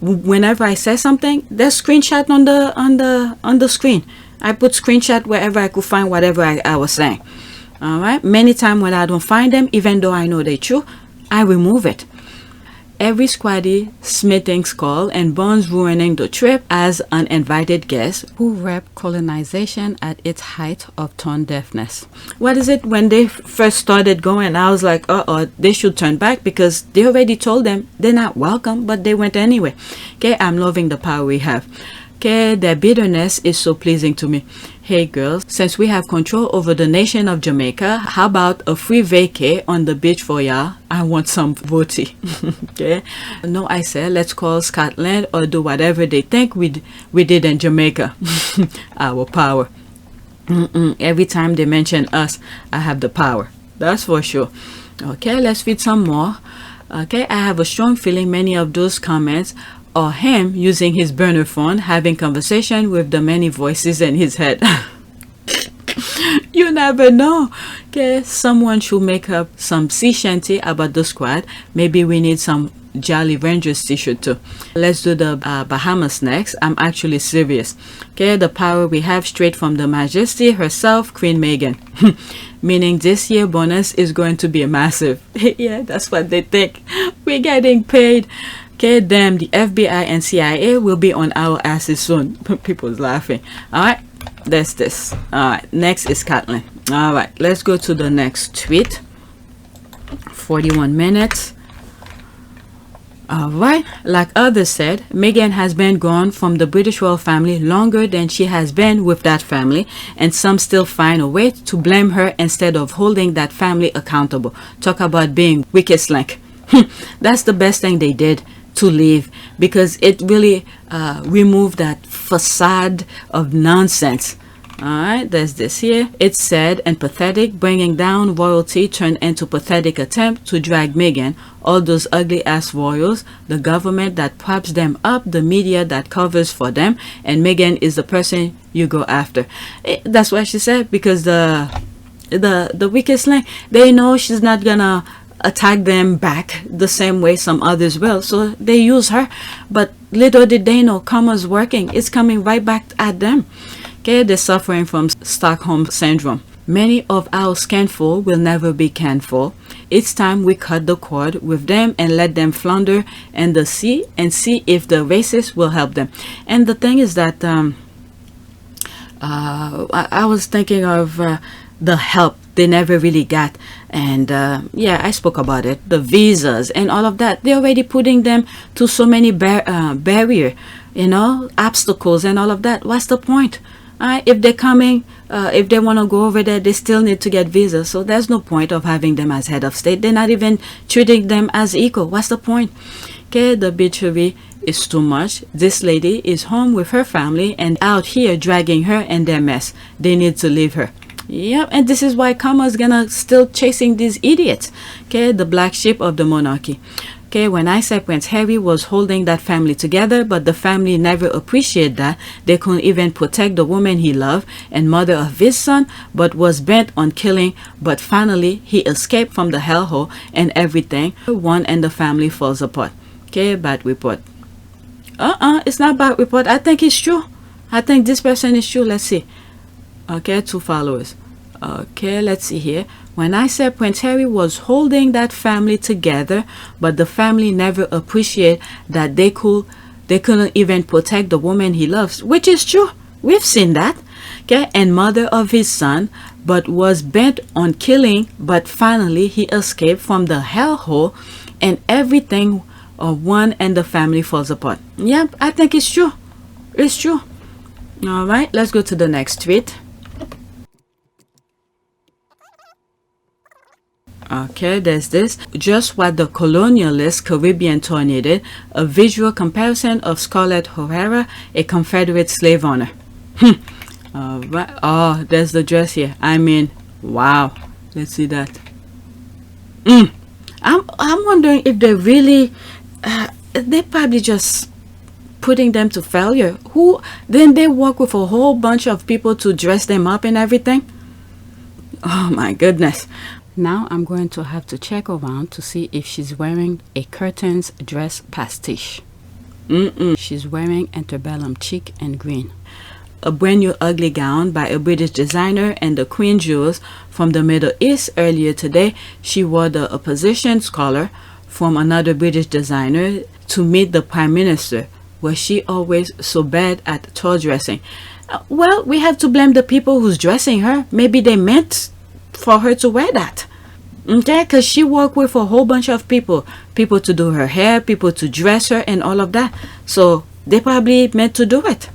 whenever I say something, there's screenshot on the screen. I put screenshot wherever I could find whatever I was saying. All right. Many times when I don't find them, even though I know they're true, I remove it. Every squaddy smithing skull and bones ruining the trip as an invited guest who rep colonization at its height of tone deafness. What is it? When they first started going, I was like, they should turn back, because they already told them they're not welcome, but they went anyway. Okay, I'm loving the power we have. Okay, their bitterness is so pleasing to me. Hey girls, since we have control over the nation of Jamaica, how about a free vacay on the beach for y'all? I want some booty. Okay, no, I said let's call Scotland or do whatever they think we did in Jamaica. Our power. Every time they mention us, I have the power, that's for sure. Okay, let's read some more. Okay, I have a strong feeling many of those comments or him using his burner phone, having conversation with the many voices in his head. You never know. Okay, someone should make up some sea shanty about the squad. Maybe we need some Jolly Rangers t-shirt too. Let's do the Bahamas next. I'm actually serious. Okay, the power we have straight from the Majesty herself, Queen Meghan. Meaning this year bonus is going to be massive. Yeah, that's what they think. We're getting paid. Okay, damn, the FBI and CIA will be on our asses soon. People's laughing. All right, that's this. All right, next is Scotland. All right, let's go to the next tweet. 41 minutes. All right, like others said, Meghan has been gone from the British royal family longer than she has been with that family, and some still find a way to blame her instead of holding that family accountable. Talk about being weakest link. That's the best thing they did, to leave, because it really removed that facade of nonsense. All right, there's this here. It's sad and pathetic. Bringing down royalty turned into pathetic attempt to drag Meghan, all those ugly ass royals, the government that props them up, the media that covers for them, and Meghan is the person you go after. That's what she said, because the weakest link, they know she's not gonna attack them back the same way some others will, so they use her. But little did they know, karma's working. It's coming right back at them. Okay, they're suffering from Stockholm syndrome. Many of our scanful will never be canful. It's time we cut the cord with them and let them flounder in the sea and see if the racists will help them. And the thing is that I was thinking of the help they never really got, and yeah, I spoke about it, the visas and all of that. They're already putting them to so many barrier, obstacles and all of that. What's the point? If they're coming, if they want to go over there, they still need to get visas, so there's no point of having them as head of state. They're not even treating them as equal. What's the point? Okay, the bitchery is too much. This lady is home with her family and out here dragging her in their mess. They need to leave her. Yep, and this is why karma's gonna still chasing these idiots. Okay, the black sheep of the monarchy. Okay, when I said Prince Harry was holding that family together, but the family never appreciated that. They couldn't even protect the woman he loved and mother of his son, but was bent on killing. But finally, he escaped from the hellhole and everything. One and the family falls apart. Okay, bad report. It's not bad report. I think it's true. I think this person is true. Let's see. Okay, 2 followers. Okay, let's see here. When I said Prince Harry was holding that family together, but the family never appreciate that they couldn't even protect the woman he loves, which is true. We've seen that. Okay, and mother of his son, but was bent on killing, but finally he escaped from the hellhole and everything one and the family falls apart. Yep, I think it's true. It's true. All right, let's go to the next tweet. Okay, there's this. Just what the Colonialist Caribbean Tour needed, a visual comparison of Scarlett O'Hara, a Confederate slave owner. Right. Oh, there's the dress here. I mean, wow. Let's see that. I'm wondering if they really, they're probably just putting them to failure. Then they work with a whole bunch of people to dress them up and everything. Oh my goodness. Now I'm going to have to check around to see if she's wearing a curtains dress pastiche. She's wearing antebellum chic and green. A brand new ugly gown by a British designer and the Queen Jewels from the Middle East. Earlier today, she wore the opposition collar from another British designer to meet the Prime Minister. Was she always so bad at tour dressing? Well, we have to blame the people who's dressing her. Maybe they meant for her to wear that. Okay, because she worked with a whole bunch of people to do her hair, people to dress her and all of that. So they probably meant to do it.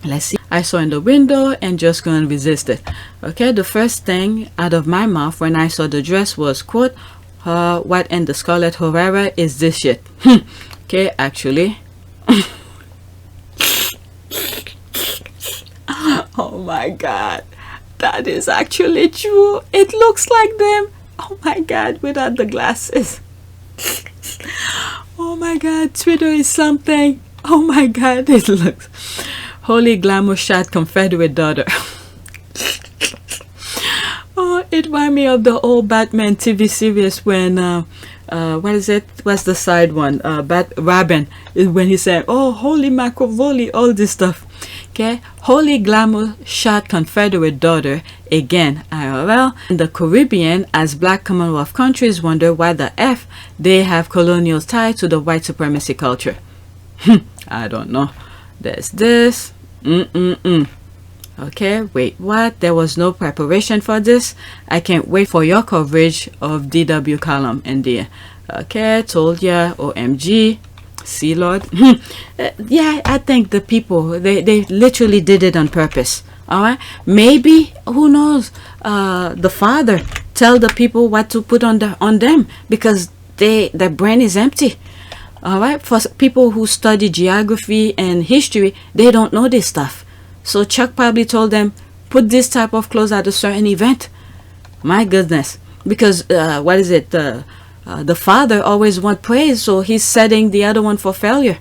Let's see. I saw in the window and just couldn't resist it. Okay, the first thing out of my mouth when I saw the dress was, quote, what in the Scarlett O'Hara is this shit? Okay, actually. Oh my god. That is actually true. It looks like them. Oh my god, without the glasses. Oh my god, Twitter is something. Oh my god, it looks. Holy glamour shot Confederate daughter. Oh, it reminds me of the old Batman TV series when what is it? What's the side one? Robin, when he said, "Oh, holy macavoli," all this stuff. Okay, holy glamour shot Confederate daughter again. IRL. In the Caribbean, as black Commonwealth countries wonder why the F they have colonial ties to the white supremacy culture. I don't know. There's this. Okay, wait, what? There was no preparation for this. I can't wait for your coverage of DW column in there. Okay, told ya. OMG. See, Lord. Yeah, I think the people, they literally did it on purpose. All right, maybe, who knows, the father tell the people what to put on them because their brain is empty. All right, for people who study geography and history, they don't know this stuff. So Chuck probably told them, put this type of clothes at a certain event. My goodness, because what is it? The father always want praise, so he's setting the other one for failure.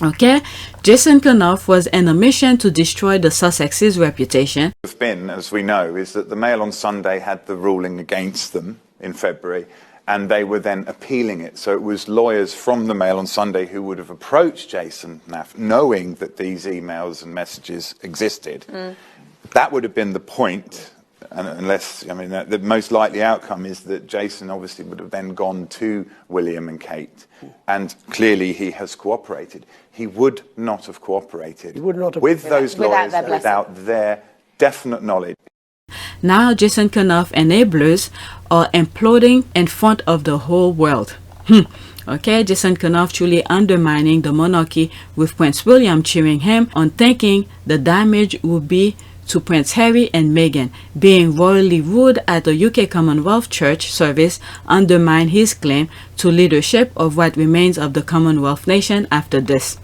Okay, Jason Knauf was on a mission to destroy the Sussexes' reputation. Have been, as we know, is that the Mail on Sunday had the ruling against them in February, and they were then appealing it. So it was lawyers from the Mail on Sunday who would have approached Jason Knauf, knowing that these emails and messages existed. That would have been the point. And unless, I mean, the most likely outcome is that Jason obviously would have then gone to William and Kate, and clearly he has cooperated. He would not have cooperated with those lawyers without their definite knowledge. Now Jason Knauf enablers are imploding in front of the whole world. Okay, Jason Knauf truly undermining the monarchy, with Prince William cheering him on, thinking the damage would be to Prince Harry and Meghan. Being royally rude at the UK Commonwealth Church service undermine his claim to leadership of what remains of the Commonwealth nation after this.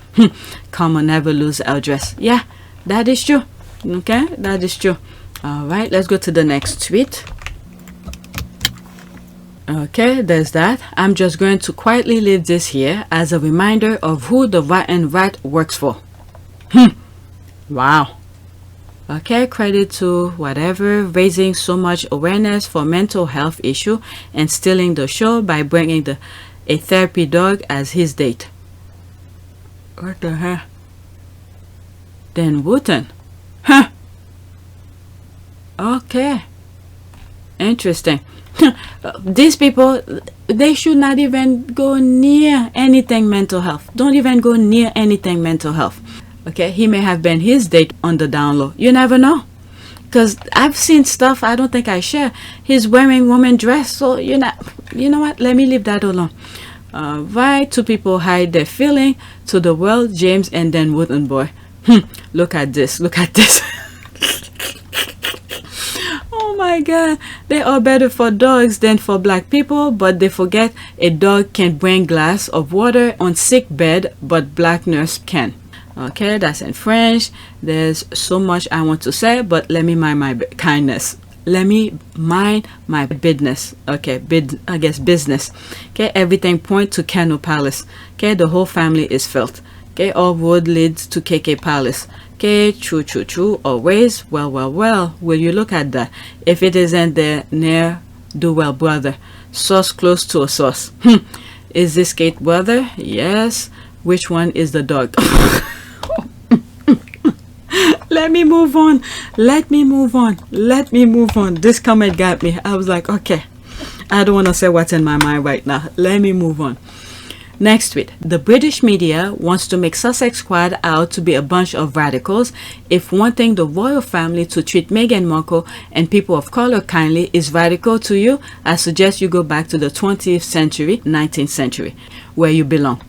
Come on, never lose our dress. Yeah, that is true. Okay, that is true. All right, let's go to the next tweet. Okay, there's that. I'm just going to quietly leave this here as a reminder of who the rotten rat works for. Wow. Okay, credit to whatever raising so much awareness for mental health issue and stealing the show by bringing a therapy dog as his date. What the hell? Dan Wooten. Huh. Okay. Interesting. These people, they should not even go near anything mental health. Don't even go near anything mental health. Okay, he may have been his date on the down low. You never know. Because I've seen stuff I don't think I share. He's wearing woman dress, so you know what? Let me leave that alone. Why two people hide their feeling to the world, James and Dan Wooten boy. Look at this. Look at this. Oh my God. They are better for dogs than for black people, but they forget a dog can bring glass of water on sick bed, but black nurse can. Okay, that's in French. There's so much I want to say, but let me mind my kindness. Let me mind my business. Okay, business. Okay, everything point to Kano Palace. Okay, the whole family is felt. Okay, all road leads to KK Palace. Okay, true, always. Well, will you look at that? If it isn't there, near do well, brother. Sauce close to a sauce. Is this Kate brother? Yes. Which one is the dog? Let me move on. This comment got me. I was like, okay, I don't want to say what's in my mind right now. Let me move on. Next tweet. The British media wants to make Sussex squad out to be a bunch of radicals. If wanting the royal family to treat Meghan Markle and people of color kindly is radical to you, I suggest you go back to the 20th century, 19th century, where you belong.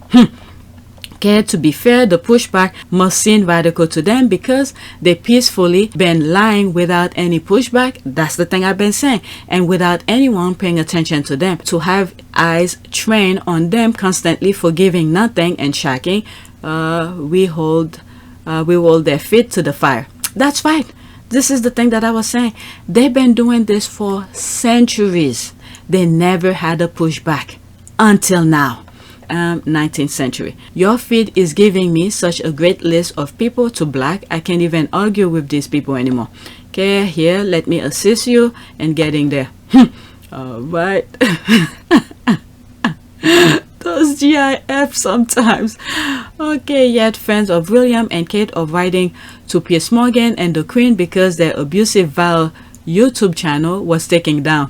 Okay, to be fair, the pushback must seem radical to them because they peacefully been lying without any pushback. That's the thing I've been saying. And without anyone paying attention to them. To have eyes trained on them constantly forgiving nothing and shocking, we hold their feet to the fire. That's right. This is the thing that I was saying. They've been doing this for centuries. They never had a pushback until now. 19th century. Your feed is giving me such a great list of people to black. I can't even argue with these people anymore. Okay, here, let me assist you in getting there. All right. Those GIF sometimes. Okay, yet fans of William and Kate are writing to Piers Morgan and the Queen because their abusive vile YouTube channel was taken down.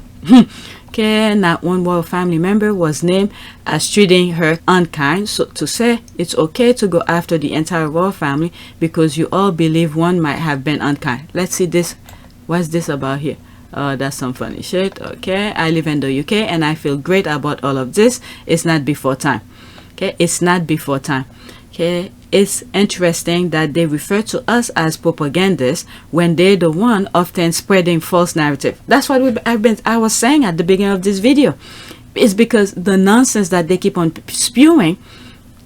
Okay, not one royal family member was named as treating her unkind. So to say it's okay to go after the entire royal family because you all believe one might have been unkind. Let's see this. What's this about here? Oh, that's some funny shit. Okay, I live in the UK and I feel great about all of this. It's not before time. Okay, it's not before time. Okay, it's interesting that they refer to us as propagandists when they're the one often spreading false narrative. That's what I was saying at the beginning of this video. It's because the nonsense that they keep on spewing,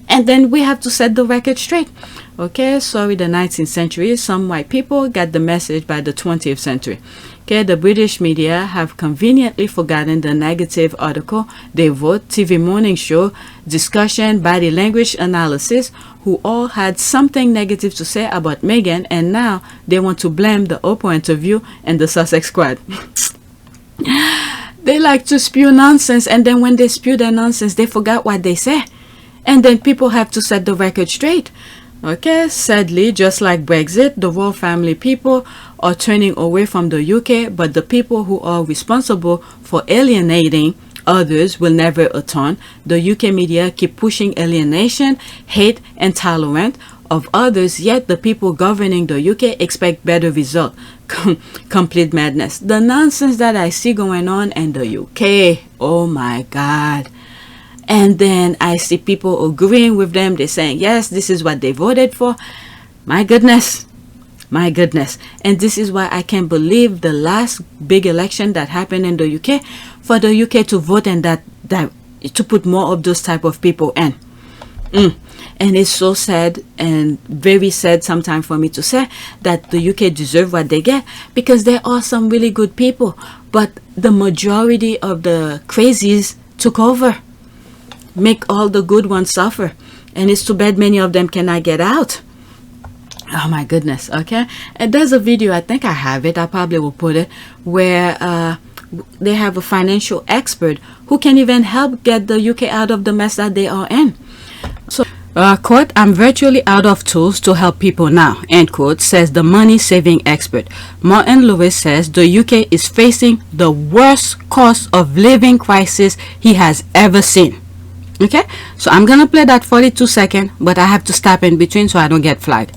and then we have to set the record straight. Okay, sorry, the 19th century, some white people got the message by the 20th century. Okay, the British media have conveniently forgotten the negative article, they wrote, TV morning show, discussion, body language analysis, who all had something negative to say about Meghan, and now they want to blame the Oprah interview and the Sussex squad. They like to spew nonsense, and then when they spew their nonsense, they forgot what they say. And then people have to set the record straight. Okay, sadly, just like Brexit, the royal family people are turning away from the UK, but the people who are responsible for alienating others will never atone. The UK media keep pushing alienation, hate, and tolerance of others, yet the people governing the UK expect better result. Complete madness. The nonsense that I see going on in the UK, oh my God. And then I see people agreeing with them. They're saying, yes, this is what they voted for. My goodness. My goodness. And this is why I can't believe the last big election that happened in the UK, for the UK to vote and that to put more of those type of people in. And it's so sad and very sad sometimes for me to say that the UK deserve what they get, because there are some really good people, but the majority of the crazies took over, make all the good ones suffer, and it's too bad many of them cannot get out. Oh my goodness. Okay, and there's a video, I think I have it, I probably will put it, where they have a financial expert who can even help get the UK out of the mess that they are in. So quote, "I'm virtually out of tools to help people now," end quote, says the money saving expert. Martin Lewis says the UK is facing the worst cost of living crisis he has ever seen. Okay, so I'm gonna play that 42-second, but I have to stop in between so I don't get flagged.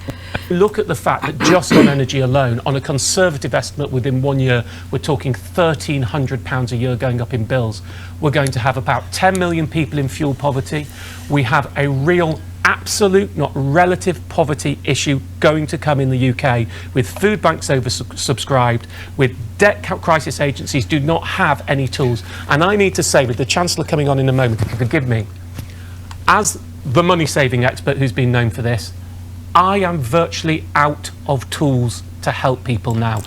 Look at the fact that just on energy alone, on a conservative estimate within 1 year, we're talking £1,300 a year going up in bills. We're going to have about 10 million people in fuel poverty. We have a real absolute, not relative, poverty issue going to come in the UK, with food banks oversubscribed, with debt crisis agencies do not have any tools. And I need to say, with the Chancellor coming on in a moment, if you forgive me, as the money-saving expert who's been known for this, I am virtually out of tools to help people now.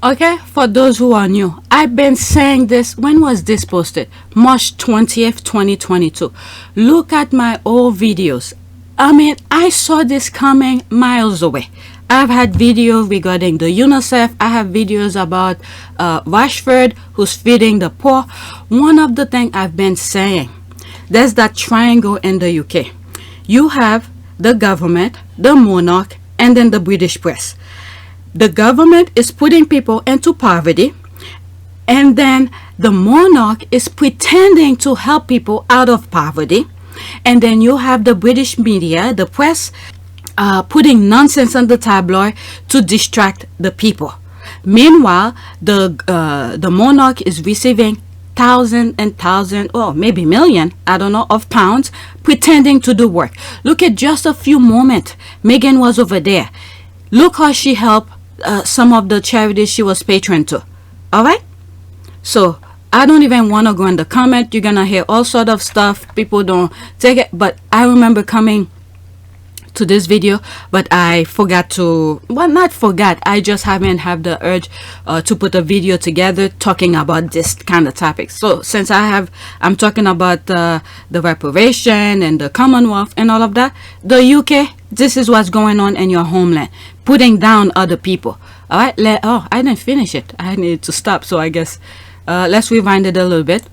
Okay, for those who are new, I've been saying this. When was this posted? March 20th, 2022. Look at my old videos. I mean, I saw this coming miles away. I've had videos regarding the UNICEF. I have videos about Rashford, who's feeding the poor. One of the things I've been saying, there's that triangle in the UK. You have the government, the monarch, and then the British press. The government is putting people into poverty, and then the monarch is pretending to help people out of poverty, and then you have the British media, the press, putting nonsense on the tabloid to distract the people. Meanwhile, the monarch is receiving thousands and thousands, or maybe million, I don't know, of pounds, pretending to do work. Look at just a few moments. Meghan was over there. Look how she helped some of the charities she was patron to. All right? So I don't even want to go in the comment. You're gonna hear all sort of stuff. People don't take it, but I remember coming to this video, but I forgot to, well, not forgot, I just haven't had the urge to put a video together talking about this kind of topics. So since I'm talking about the reparation and the Commonwealth and all of that, the UK, this is what's going on in your homeland, putting down other people. All right, oh, I didn't finish it. I needed to stop, so I guess let's rewind it a little bit.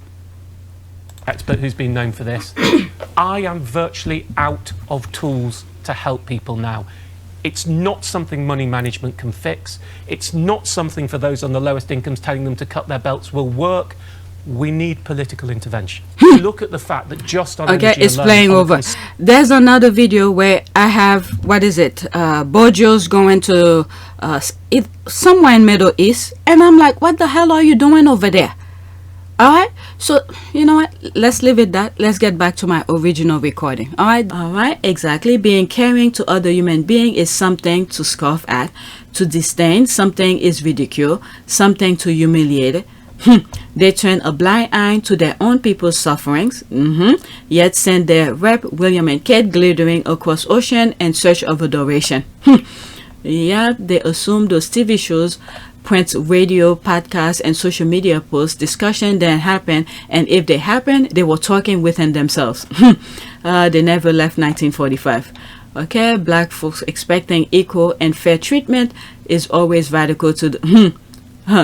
Expert who's been known for this. I am virtually out of tools to help people now. It's not something money management can fix. It's not something for those on the lowest incomes telling them to cut their belts will work. We need political intervention. Look at the fact that just on okay, energy it's alone, playing over. There's another video where I have, what is it, Bojo's going to somewhere in Middle East, and I'm like, what the hell are you doing over there? All right, so you know what, let's leave it that. Let's get back to my original recording. All right, exactly. Being caring to other human being is something to scoff at, to disdain. Something is ridicule, something to humiliate. They turn a blind eye to their own people's sufferings, yet send their rep William and Kate glittering across ocean in search of adoration. Yeah, they assume those TV shows, print, radio, podcasts, and social media posts, discussion didn't happen, and if they happened, they were talking within themselves. They never left 1945. Okay, black folks expecting equal and fair treatment is always radical to the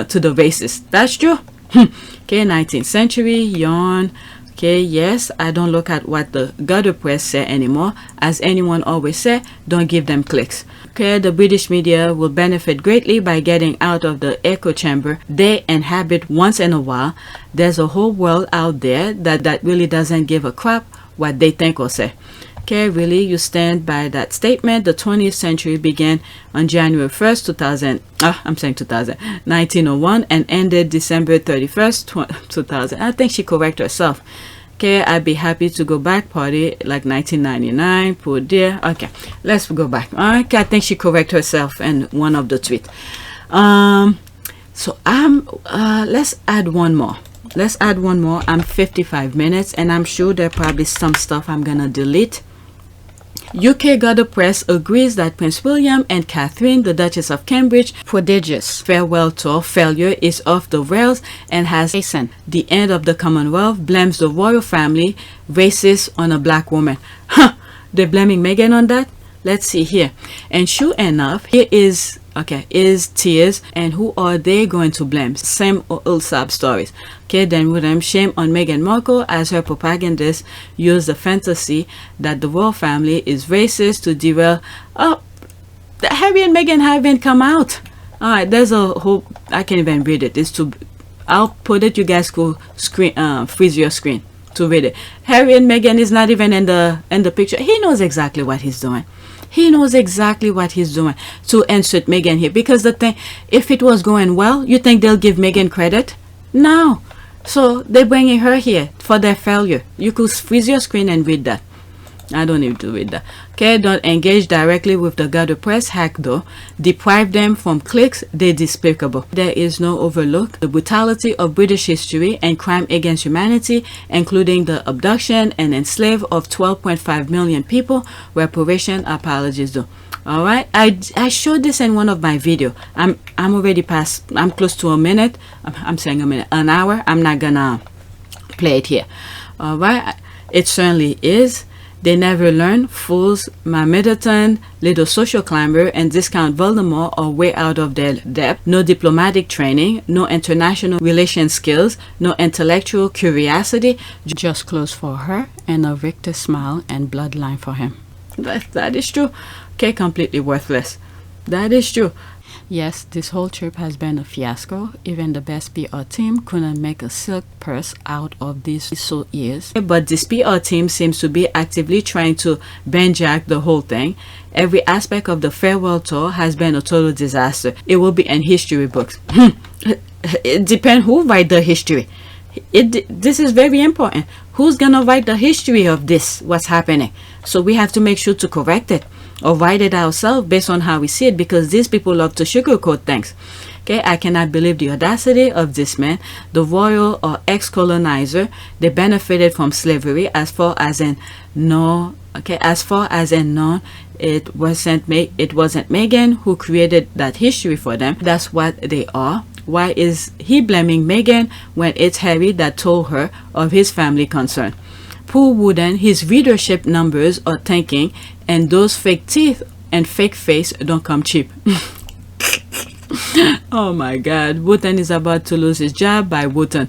to the racist. That's true. Okay, 19th century, yawn. Okay, yes, I don't look at what the gutter press say anymore. As anyone always say, don't give them clicks. Okay, the British media will benefit greatly by getting out of the echo chamber they inhabit once in a while. There's a whole world out there that really doesn't give a crap what they think or say. Okay, really, you stand by that statement. The 20th century began on January 1st, 1901 and ended December 31st, 2000. I think she corrected herself. Okay, I'd be happy to go back party like 1999. Poor dear. Okay, let's go back. Okay, I think she corrected herself in one of the tweets. So let's add one more. I'm 55 minutes, and I'm sure there probably some stuff I'm gonna delete. UK Guardian Press agrees that Prince William and Catherine, the Duchess of Cambridge, prodigious farewell tour failure is off the rails and has hastened. The end of the Commonwealth blames the royal family racist on a black woman. Huh, they're blaming Meghan on that? Let's see here. And sure enough, here is tears. And who are they going to blame? Same old sob stories. Okay, then with them, shame on Meghan Markle as her propagandists use the fantasy that the royal family is racist to derail. Oh, Harry and Meghan haven't come out. All right, there's a whole. I can't even read it. It's too. I'll put it. You guys could freeze your screen to read it. Harry and Meghan is not even in the picture. He knows exactly what he's doing. He knows exactly what he's doing to insert Meghan here. Because the thing, if it was going well, you think they'll give Meghan credit? No. So they're bringing her here for their failure. You could freeze your screen and read that. I don't need to read that. Okay, don't engage directly with the Guardian Press hack though. Deprive them from clicks, they're despicable. There is no overlook the brutality of British history and crime against humanity, including the abduction and enslavement of 12.5 million people. Reparation apologies though. All right, I showed this in one of my videos. I'm already past. I'm close to a minute. I'm saying a minute, an hour. I'm not gonna play it here. All right, it certainly is. They never learn. Fools, my Middleton, little social climber, and discount Voldemort are way out of their depth. No diplomatic training, no international relation skills, no intellectual curiosity. Just clothes for her and a Victor smile and bloodline for him. That is true. Okay, completely worthless. That is true. Yes, this whole trip has been a fiasco. Even the best PR team couldn't make a silk purse out of these so years. But this PR team seems to be actively trying to benjack the whole thing. Every aspect of the farewell tour has been a total disaster. It will be in history books. It depends who write the history. This is very important. Who's gonna write the history of this, what's happening? So we have to make sure to correct it or write it ourselves based on how we see it, because these people love to sugarcoat things. Okay, I cannot believe the audacity of this man, the royal or ex-colonizer. They benefited from slavery as far as in no. Okay, as far as in no, it wasn't Meghan who created that history for them. That's what they are. Why is he blaming Meghan when it's Harry that told her of his family concern? Poor Wooden, his readership numbers are tanking, and those fake teeth and fake face don't come cheap. Oh my God, Wooten is about to lose his job by Wooten.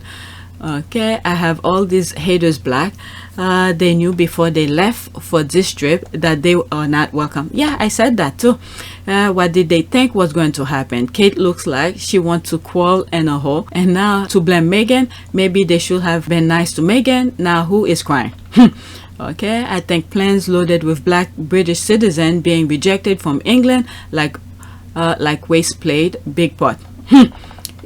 Okay, I have all these haters black. They knew before they left for this trip that they are not welcome. Yeah, I said that too. What did they think was going to happen? Kate looks like she wants to crawl in a hole, and now to blame Meghan. Maybe they should have been nice to Meghan. Now who is crying? Okay, I think plans loaded with black British citizens being rejected from England like waste played big part.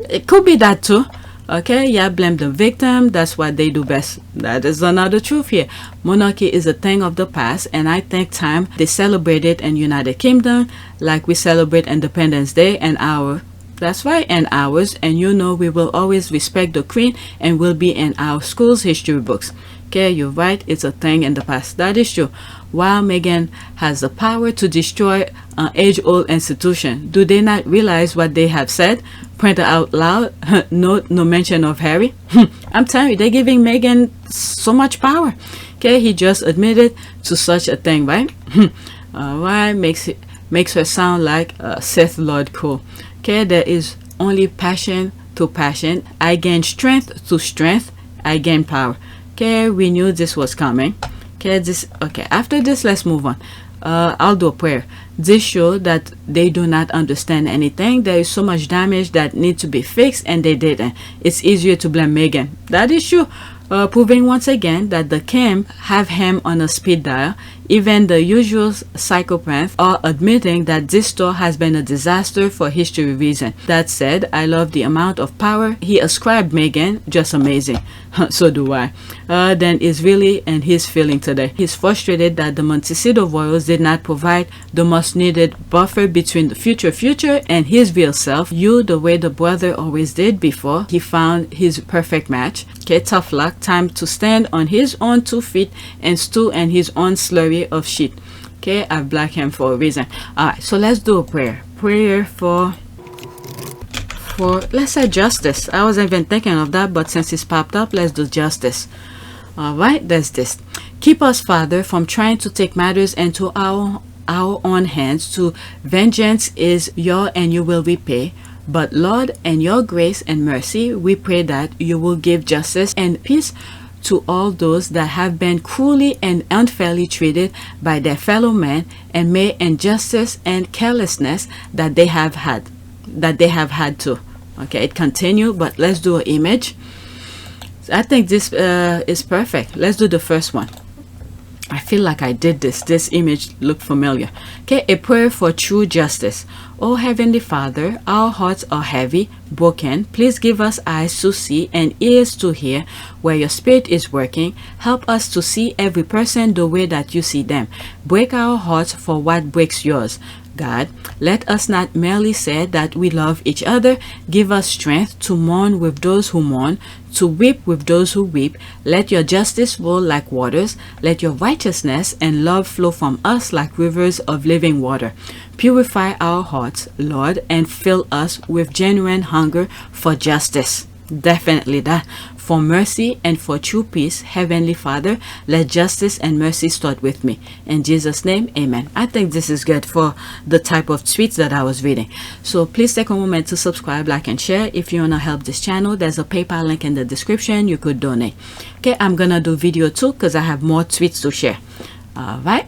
It could be that too. Okay, yeah, blame the victim. That's what they do best. That is another truth here. Monarchy is a thing of the past, and I think time they celebrate it in United Kingdom like we celebrate Independence Day and our. That's right, and ours. And you know we will always respect the Queen and will be in our school's history books. Okay, you're right. It's a thing in the past. That is true. While Meghan has the power to destroy an age-old institution, do they not realize what they have said? Printed out loud. No mention of Harry. I'm telling you, they're giving Meghan so much power. Okay, he just admitted to such a thing, right? Alright, makes her sound like Sith Lord cool. Okay, there is only passion to passion. I gain strength to strength. I gain power. Okay, we knew this was coming. Okay, after this, let's move on. I'll do a prayer. This shows that they do not understand anything. There is so much damage that needs to be fixed, and they didn't. It's easier to blame Meghan. That is true. Proving once again that the Kim have him on a speed dial. Even the usual psychopaths are admitting that this tour has been a disaster for history reasons. That said, I love the amount of power he ascribed Meghan. Just amazing. So do I. Then is really in his feeling today. He's frustrated that the Montecito royals did not provide the much needed buffer between the future and his real self. You, the way the brother always did before he found his perfect match. Okay, tough luck. Time to stand on his own 2 feet and stew in his own slurry of shit. Okay, I black him for a reason. All right, so let's do a prayer. Prayer for let's say justice. I wasn't even thinking of that, but since it's popped up, let's do justice. All right, there's this. Keep us, Father, from trying to take matters into our own hands. To vengeance is your and you will repay. But Lord, in your grace and mercy, we pray that you will give justice and peace to all those that have been cruelly and unfairly treated by their fellow men, and may injustice and carelessness that they have had to. Okay, it continue, but let's do an image. I think this is perfect. Let's do the first one. I feel like I did this image looked familiar. Okay, a prayer for true justice. Oh Heavenly Father, our hearts are heavy, broken. Please give us eyes to see and ears to hear where your spirit is working. Help us to see every person the way that you see them. Break our hearts for what breaks yours. God, let us not merely say that we love each other. Give us strength to mourn with those who mourn, to weep with those who weep. Let your justice roll like waters. Let your righteousness and love flow from us like rivers of living water. Purify our hearts, Lord, and fill us with genuine hunger for justice. Definitely that. For mercy and for true peace, Heavenly Father, let justice and mercy start with me. In Jesus' name, amen. I think this is good for the type of tweets that I was reading. So please take a moment to subscribe, like, and share. If you want to help this channel, there's a PayPal link in the description. You could donate. Okay, I'm going to do video 2 because I have more tweets to share. All right.